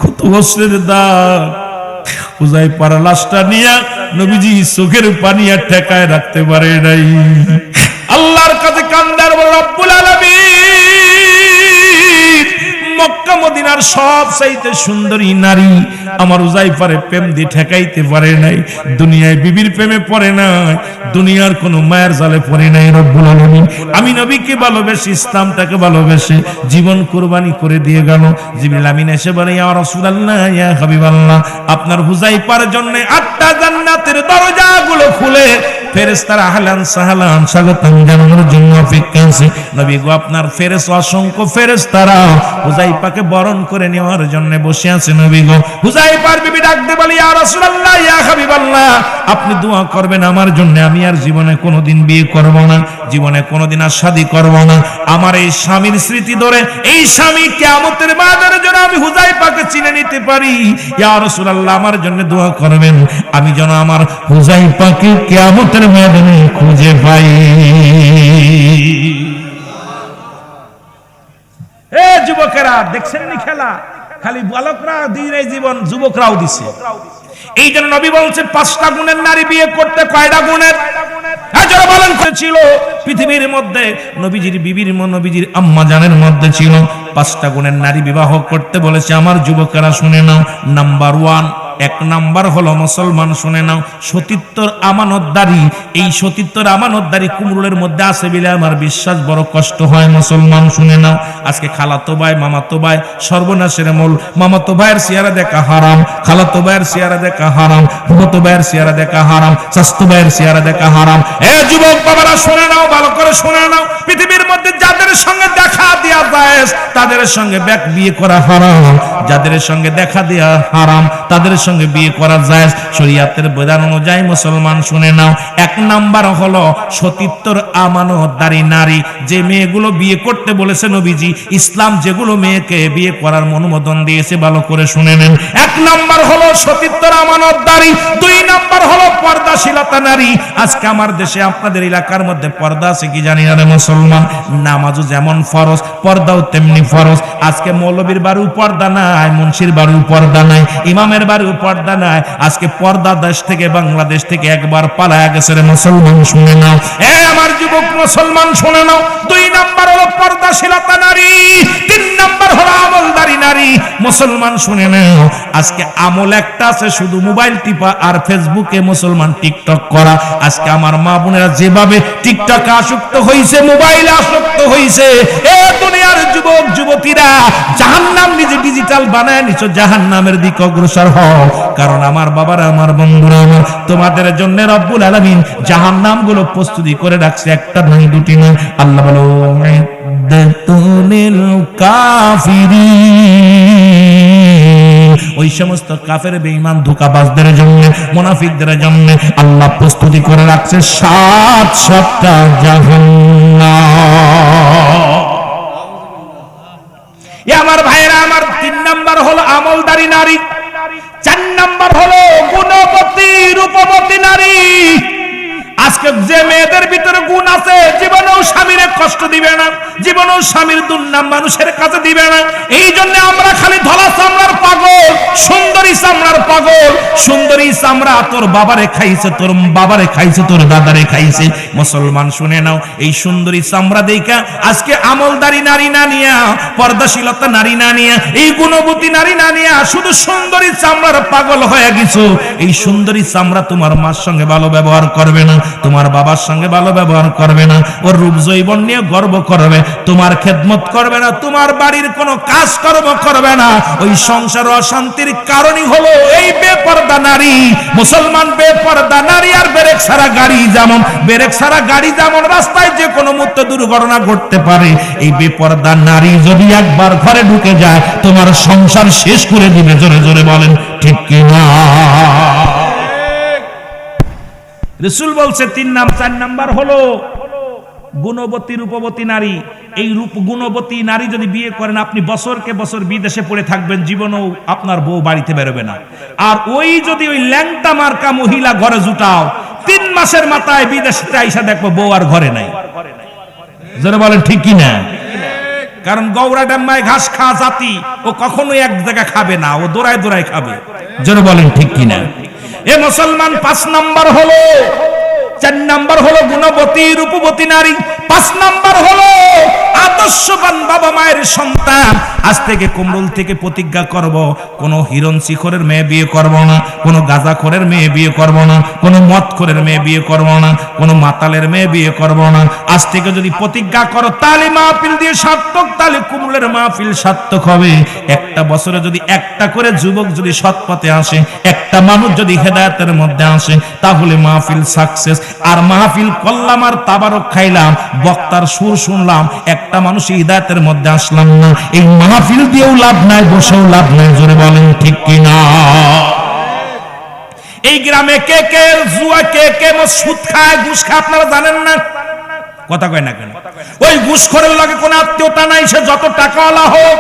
কত অস্ত্রের দাগ। হুযায়ফার লাশটা নিয়ে নবীজি চোখের পানি আর ঠেকায় রাখতে পারে নাই। আল্লাহর কাছে কান্দার রব্বুল আলামিন, মক্কা মদিনার সব চাইতে সুন্দরী নারী আমার হুযায়ফারে প্রেম দিয়ে ঠেকাইতে পারে নাই। দুনিয়ায় বিবির প্রেমে পড়ে নাই, দুনিয়ার কোন মায়ের জালে পড়ে নাই। রব্বুল আলামিন আমি নবীকে ভালোবেসে, ইসলামটাকে ভালোবেসে জীবন কুরবানি করে দিয়ে গেল। জিবরিল আমিন এসে বলে ইয়া রাসূলুল্লাহ, ইয়া হাবিবাল্লাহ, আপনার হুযায়ফার জন্য 8টা জান্নাতের দরজাগুলো খুলে ফেরেশতারা আহলান সাহলান স্বাগতম জানানোর জন্য অপেক্ষা আছে। নবী গো, আপনার ফেরেশতা, অসংখ্য ফেরেশতারা হুযায়ফাকে বরণ করে নেওয়ার জন্য বসে আছে। নবী গো, হুযায়ফার বিবি ডাক দিয়ে বলে ইয়া রাসূলুল্লাহ, ইয়া হাবিবাল্লাহ, আপনি দোয়া করবেন আমার জন্য। আমি আর জীবনে কোনোদিন বিয়ে করব না, জীবনে কোনোদিন আর শাদী করব না। আমার এই স্বামীর স্মৃতি ধরে, এই স্বামী কিয়ামতের ময়দানে যেন আমি হুযায়ফাকে চিনে নিতে পারি। ইয়া রাসূলুল্লাহ, আমার জন্য দোয়া করবেন, আমি যেন আমার হুযায়ফাকে কিয়ামতের ময়দানে খুঁজে পাই। এ যুবকেরা, দেখছেন নি খেলা? খালি বালকরা দিন এই জীবন, যুবকরাও দিছে। এই জন্য নবী বলছে 5টা গুণের নারী বিয়ে করতে, কয়টা গুণের? যারা পালন করেছিল পৃথিবীর মধ্যে নবীজির বিবির, নবীজির আম্মা জানের মধ্যে ছিল 5টা গুণের নারী বিবাহ করতে বলেছে। আমার যুবকেরা শুনে নাও। নাম্বার 1, 1 নাম্বার হলো মুসলমান, শুনে নাও, সতীত্বর আমানতদারি। এই সতীত্বর আমানতদারি কুমরুলের মধ্যে আছে বলে আমার বিশ্বাস বড় কষ্ট হয়। মুসলমান শুনে নাও, আজকে খালাতো ভাই, মামাতো ভাই সর্বনাশের মূল। মামাতো ভাইয়ের চেহারা দেখা হারাম, খালাতো ভাইয়ের চেহারা দেখা হারাম, ফুফাতো ভাইয়ের চেহারা দেখা হারাম, চাচাতো ভাইয়ের চেহারা দেখা হারাম। এ যুবক বাবারা শুনে নাও, ভালো করে শুনে নাও, পৃথিবীর মধ্যে যাদের সঙ্গে দেখা দেয়া যায় তাদের সঙ্গে বিয়ে করা হারাম, যাদের সঙ্গে দেখা দেয়া হারাম তাদের সঙ্গে বিয়ে করা যায় শরীয়তের বিধান অনুযায়ী। মুসলমান শুনে নাও, 1 নাম্বার হলো সতীত্বর আমানতদারি নারী। যে মেয়েগুলো বিয়ে করতে বলেছে নবীজি, ইসলাম যেগুলো মেয়েকে বিয়ে করার অনুমোদন দিয়েছে, ভালো করে শুনে নেন। 1 নাম্বার হলো সতীত্বর আমানতদারি, 2 নাম্বার হলো পর্দাশীলতা নারী। আজকে আমার দেশে, আপনাদের এলাকার মধ্যে পর্দা আছে কি জানি না রে মুসলমান। নামাজও যেমন ফরজ, পর্দাও তেমনি ফরজ। আজকে মৌলবীর বাড়িও পর্দা নাই, মুন্সির বাড়িও পর্দা নাই, ইমামের বাড়িও পর্দা নাই। আজকে পর্দা দেশ থেকে, বাংলাদেশ থেকে একবার পালায়া গেছে রে মুসলমান শুনে নাও। এ আমার যুবক মুসলমান শুনে নাও, 2 নাম্বার হলো পর্দাশীলতা নারী, 3 নাম্বার হলো আমলদারি নারী। মুসলমান শুনে নাও, আজকে আমল একটা আছে, শুধু মোবাইল টিপা আর ফেসবুকে মুসলমান টিকটক করা। আজকে আমার মা বোনেরা যেভাবে টিকটকে আসক্ত হইছে, মোবাইলে আসক্ত হইছে, এ দুনিয়ার যুবক যুবতীরা জাহান্নাম নিজে ডিজিটাল বানায় নিছো, জাহান্নামের দিকে অগ্রসর হও। কারণ আমার বাবারা, আমার বন্ধুরা, আমার তোমাদের জন্য রব্বুল আলামিন জাহান্নামগুলো প্রস্তুতি করে রাখছে, একটা নয়, 2টি নয়। আল্লাহ বলো দাতুলিল কাফিরিন, ওই সমস্ত কাফের বেঈমান ধোঁকাবাজদের জন্য, মুনাফিকদের জন্য আল্লাহ প্রস্তুতি করে রাখছে 7টা জাহান্নাম। আমার ভাইরা আমার, 3 নাম্বার হলো আমলদারি নারী, 4 নাম্বার হলো গুণবতী রূপবতী নারী। আজকে যে মেয়েদের ভিতরে গুণ আছে, জীবনেও স্বামীরে কষ্ট দিবে না, জীবনেও স্বামীর দুর্নাম মানুষের কাছে দিবে না। এই জন্য আমরা খালি ধলা চামড়ার পাগল, সুন্দরী চামড়ার পাগল। সুন্দরী চামড়া তোর বাবারে খাইছে, তোর বাবারে খাইছে, তোর দাদারে খাইছে। মুসলমান শুনে নাও, এই সুন্দরী চামড়া দেখা আজকে আমলদারি নারী না নিয়া, পর্দাশীলতা নারী না নিয়া, এই গুণবতী নারী না নিয়া শুধু সুন্দরী চামড়ার পাগল হয়ে গেছো। এই সুন্দরী চামড়া তোমার মার সঙ্গে ভালো ব্যবহার করবে না, তোমার বাবার সঙ্গে ভালো ব্যবহার করবে না, ওর রূপ যৌবন নিয়ে গর্ব করবে, তোমার খেদমত করবে না, তোমার বাড়ির কোনো কাজকর্ম করবে না। ওই সংসার অশান্তির কারণই হলো এই বেপরদা নারী। মুসলমান বেপরদা নারী আর ব্রেক ছাড়া গাড়ি যেমন রাস্তায় যে কোনো মুহূর্তে দুর্ঘটনা ঘটতে পারে, এই বেপরদা নারী যদি একবার ঘরে ঢুকে যায় তোমার সংসার শেষ করে দিবে। জোরে জোরে বলেন ঠিক কি না? রাসূল বলছে 4 নাম্বার হলো গুণবতী রূপবতী নারী। এই গুণবতী নারী যদি বিয়ে করেন, আপনি বছরকে বছর বিদেশে পড়ে থাকবেন, জীবনেও আপনার বউ বাড়িতে বেরোবে না। আর ওই যদি ওই ল্যাংটা মার্কা মহিলা ঘরে জুটাও, 3 মাসের মাথায় বিদেশে আইসা দেখবো বউ আর ঘরে নাই। যারা বলেন ঠিক কি না? কারণ গৌরা ডাম্মায় ঘাস খাওয়া জাতি, ও কখনো এক জায়গা খাবে না, ও দৌড়ায় দৌড়ায় খাবে। যারা বলেন ঠিক কি না? এ মুসলমান 5 নাম্বার হলো, 4 নাম্বার হলো গুণবতী রূপবতী নারী, 5 নাম্বার হলো আদর্শবান বাবা মায়ের সন্তান। আজ থেকে কুমরুল থেকে প্রতিজ্ঞা করব, কোন হিরণ শিখরের মেয়ে বিয়ে করব না, কোন গাঁজাখোরের মেয়ে বিয়ে করব না, কোন মদখোরের মেয়ে বিয়ে করব না, কোন মাতালের মেয়ে বিয়ে করব না। আজ থেকে যদি প্রতিজ্ঞা করো, তাহলে মাহফিল দিয়ে সার্থক, তাহলে কুমরুলের মাহফিল সার্থক হবে। একটা বছরে যদি একটা করে যুবক যদি সৎ পথে আসে, একটা মানুষ যদি হেদায়েতের মধ্যে আসে, তাহলে মাহফিল সাকসেস। আর মাহফিল করলাম আর তাবারক খাইলাম, বক্তার সুর শুনলাম, একটা মানুষ হিদায়াতের মধ্যে আসলাম না, এই মাহফিল দিয়েও লাভ নাই, বসেও লাভ নাই। জোরে বলেন ঠিক কি না? এই গ্রামে কে কে জুয়া, কে কে সুদ খায়, ঘুষ খায়, আপনারা জানেন না? কথা কয় না কেন? ওই ঘুষখোরের লাগে কোনো আত্মীয়তা নাই, সে যত টাকাওয়ালা হোক।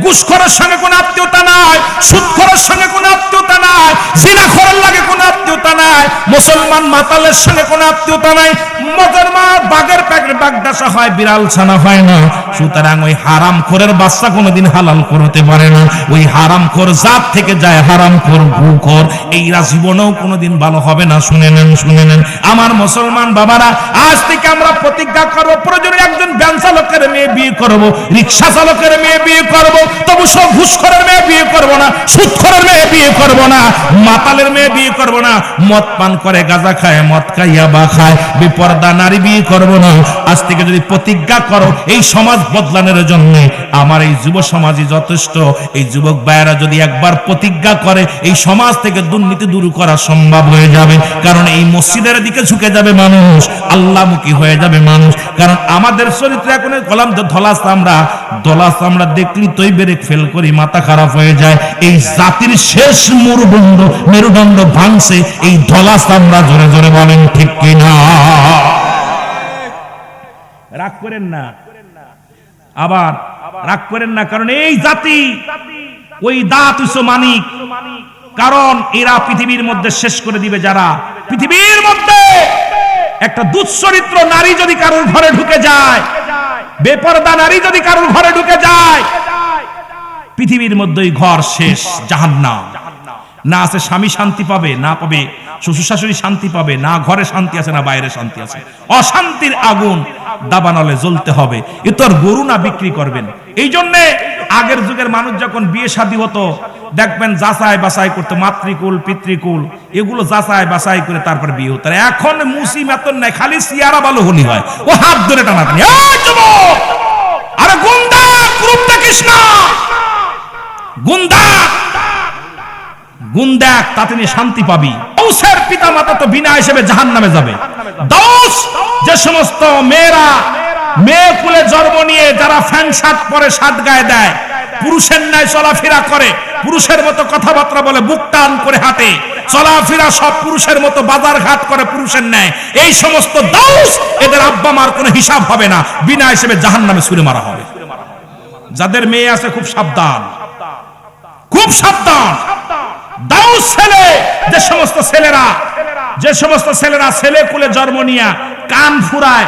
ঘুষখোরের সঙ্গে কোনো আত্মীয়তা নাই, সুদখোরের সঙ্গে কোনো আত্মীয়তা নাই, জিনাখোরের লাগে কোনো আত্মীয়তা নাই, মুসলমান মাতালের সঙ্গে কোনো আত্মীয়তা নাই। মদের মা বাঘের প্যাকেট বাগদাসা হয়, বিড়াল ছানা হয় না। সুতরাং ওই হারামখোরের বাচ্চা কোনোদিন হালাল করতে পারে না। ওই হারামখোর জাত থেকে যায় হারামখোর, ঘুখোর, এইরা জীবনেও কোনোদিন ভালো হবে না। শুনে নেন আমার মুসলমান বাবারা, আজ থেকে আমরা প্রতিজ্ঞা করবো, প্রয়োজনে একজন ভ্যান চালকের মেয়ে বিয়ে করবো, রিক্সা চালকের মেয়ে বিয়ে করবো, তবু সব ঘুষখোরের মেয়ে বিয়ে করবো না, সুদখোরের মেয়ে বিয়ে করবো না, মাতালের মেয়ে বিয়ে করবো না, মদ পান করে গাঁজা খায়, মদ খাইয়া বা খায়, বেপরদা নারী বিয়ে করবো না। আজ থেকে যদি প্রতিজ্ঞা করো, এই সমাজ বদলানোর জন্য আমার এই যুব সমাজই যথেষ্ট। এই যুবক ভাইয়েরা যদি একবার প্রতিজ্ঞা করে, এই সমাজ থেকে দুর্নীতি দূর করা সম্ভব হয়ে যাবে। কারণ এই মসজিদের দিকে ঝুঁকে যাবে মানুষ, আল্লাহমুখী হয়ে যাবে মানুষ। কারণ আমাদের চরিত্র এখন কলাম দলা চামড়া দেখলি তোই ব্রেক ফেল করি, মাথা খারাপ হয়ে যায়। এই জাতির শেষ মেরুদণ্ড ভাঙছে এই ধলা চামড়া। জোরে জোরে বলেন ঠিক কিনা? রাগ করেন না, আবার রাগ করেন না, কারণ এই জাতি ওই দাঁত মানিক, কারণ এরা পৃথিবীর মধ্যে শেষ করে দিবে। যারা পৃথিবীর মধ্যে একটা দুঃচরিত্র নারী যদি কারোর ঘরে ঢুকে যায়, বেপরদা নারী যদি কারোর ঘরে ঢুকে যায়, পৃথিবীর মধ্যেই ঘর শেষ, জাহান্নাম। না আছে স্বামী শান্তি পাবে, না পাবে শ্বশুর শাশুড়ি শান্তি পাবে, না ঘরে শান্তি আছে, না বাইরে শান্তি আছে। অশান্তির আগুন দাবানলে জ্বলতে হবে। এ তো আর গরু না বিক্রি করবেন। এই জন্য আগের যুগের মানুষ যখন বিয়ে শাদী হতো, দেখবেন যাচাই বাছাই করতো, মাতৃকুল পিতৃকুল এগুলো যাচাই বাছাই করে তারপর বিয়ে হতো। এখন মুসি মেতন নাই, খালি সিয়ারা ভালো হলি হয়, ও হাত ধরে টানাটানি। আরে গুন্ডা, গ্রুপ দেখিস না, গুন্ডা তাতে নিয়ে শান্তি পাবি। দাউসের পিতা মাতা তো বিনা হিসেবে জাহান্নামে যাবে। দাউস যে সমস্ত মেয়েরা মেয়ে কুলে জন্ম নিয়ে যারা ফ্যান শার্ট পরে, শার্ট গায়ে দেয়, পুরুষের ন্যায় চলাফেরা করে, পুরুষের মতো কথাবার্তা বলে, বুক টান করে হাঁটে, চলাফেরা সব পুরুষের মতো, বাজার ঘাট করে পুরুষের ন্যায়, এই সমস্ত দাউস, এদের আব্বা মার কোনো হিসাব হবে না, বিনা হিসেবে জাহান্নামে ছুঁড়ে মারা হবে। যাদের মেয়ে আছে খুব সাবধান, খুব সাবধান। দাউস ছেলে, যে সমস্ত ছেলেরা ছেলে কুলে জন্ম নিয়ে কান ফুরায়,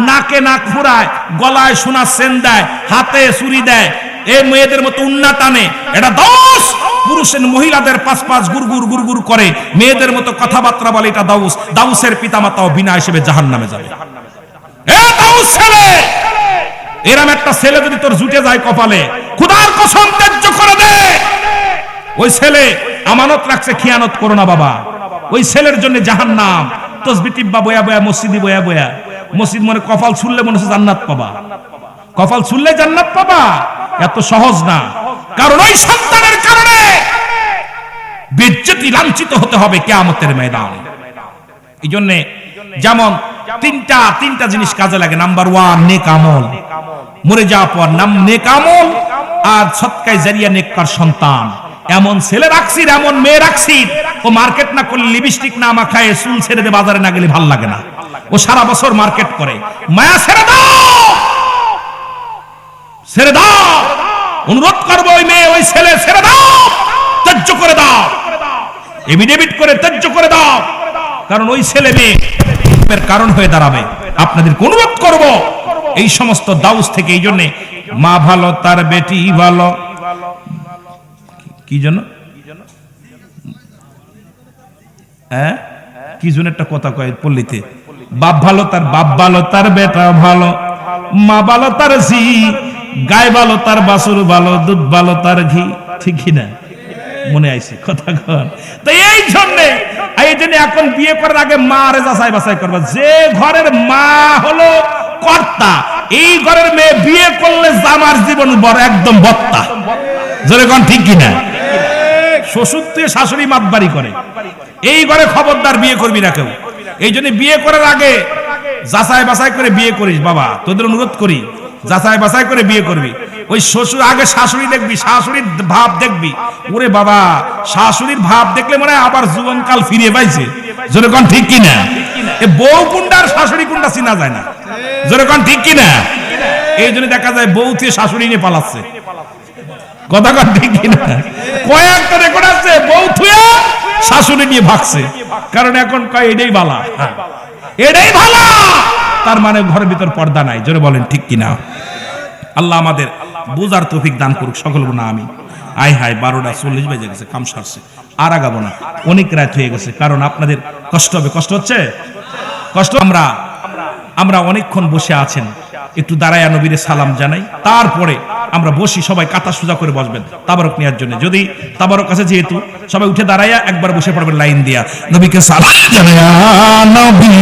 নাকে নাক ফুরায়, গলায় সোনার চেন দেয়, হাতে চুরি দেয়, এই মেয়েদের মতো উন্না টানে, এটা দাউস। পুরুষের মহিলাদের পাঁচ গুড়গুড় করে মেয়েদের মতো কথাবার্তা বলে, এটা দাউস। দাউসের পিতামাতাও বিনা হিসেবে জাহান্নামে যাবে। এ দাউস ছেলে, এরম একটা ছেলে যদি তোর জুটে যায় কপালে, খোদার কসম ত্যায্য করে দে। ওই ছেলে আমানত রাখছে, খিয়ানত করো না বাবা। ওই ছেলের জন্য জাহান্নাম। তসবিহ টিপবা বয়া বয়া মসজিদে বয়া বয়া, মসজিদ মনে কপাল ছুললে মনে হচ্ছে জান্নাত পাবা, কপাল ছুললে জান্নাত পাবা, এত সহজ না। কারণ ওই সন্তানের কারণে বেজ্জতি লাঞ্ছিত হতে হবে কিয়ামতের ময়দানে। এই জন্য যেমন তিনটা জিনিস কাজে লাগে। নাম্বার 1 নেক আমল, মরে যাওয়ার পর নাম নেক আমল আর সদকায়ে জারিয়া নেককার সন্তান। এমন ছেলে রাখছি, এমন মেয়ে রাখছি, ও মার্কেট না করলে লিপস্টিক না মাখায় চুল ছেড়ে দিয়ে বাজারে না গেলে ভাল লাগে না, ও সারা বছর মার্কেট করে। মায়া ছেড়ে দাও, ছেড়ে দাও, অনুরোধ করবো ওই মেয়ে ওই ছেলে ছেড়ে দাও, ত্যায্য করে দাও, এফিডেভিট করে ত্যায্য করে দাও। কারণ ওই ছেলে মেয়ে কারণ হয়ে দাঁড়াবে। আপনাদের অনুরোধ করব এই সমস্ত দাউস থেকে। এই জন্য মা ভালো তার বেটি ভালো, কি জন্য কি জন্য একটা কথা কয় পল্লীতে, বাপ ভালো তার বাপ ভালো তার বেটা ভালো, মা ভালো তার ঝি, গায়ে ভালো তার বাছুর ভালো, দুধ ভালো তার ঘি। ঠিক না? মনে আইছে কথা কন। তো এই জন্য এখন বিয়ে করার আগে মা রে যাচাই বাছাই করবা। যে ঘরের মা হলো কর্তা, এই ঘরের মেয়ে বিয়ে করলে জামার জীবন বড় একদম বত্তা। জোরে কোন ঠিক কিনা? শ্বশুর তুই শাশুড়ি মাতবাড়ি করে, এই ঘরে খবরদার বিয়ে করবি না কেউ। এই জন্য বিয়ে করার আগে যাচাই বাছাই করে বিয়ে করিস বাবা, তোদের অনুরোধ করি, যাচাই বাছাই করে বিয়ে করবি। ওই শ্বশুর আগে শাশুড়ি দেখবি, শাশুড়ির ভাব দেখবি। ওরে বাবা, শাশুড়ির ভাব দেখলে মনে হয় আবার জীবনকাল ফিরে পাইছে। জোরে কোন ঠিক কিনা? এ বউ কুন্ডার শাশুড়ি কুন্ডা চিনা যায় না। জোরে কোন ঠিক কিনা? এই জন্য দেখা যায় বউ থেকে শাশুড়ি নিয়ে পালাচ্ছে। কথা কোন ঠিক কিনা? কয়েকটা রেকর্ড আছে বউ থুয়া শাশুড়ি নিয়ে ভাগছে। কারণ এখন কয় এটাই বালা, এটাই ভালো, তার মানে ঘরের ভিতর পর্দা নাই। জোরে বলেন ঠিক কিনা? আল্লাহ আমাদের বুঝার তৌফিক দান করুক সকল গুণা আমি। আয় হায় 12:40 বেজে গেছে, কাম সারছে, আর আগাবো না, অনেক রাত হয়ে গেছে। কারণ আপনাদের কষ্ট হবে। কষ্ট হচ্ছে? কষ্ট। আমরা অনেকক্ষণ বসে আছেন, একটু দাঁড়ায়া নবীরে সালাম জানাই, তারপরে আমরা বসি। সবাই কাতা সোজা করে বসবেন তাবারক নেওয়ার জন্য। যদি তাবারক আছে যেহেতু, সবাই উঠে দাঁড়ায়া একবার বসে পড়বেন লাইন দিয়া, নবীকে সালাম জানায়া, নবী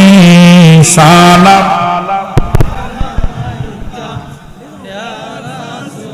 সালাম।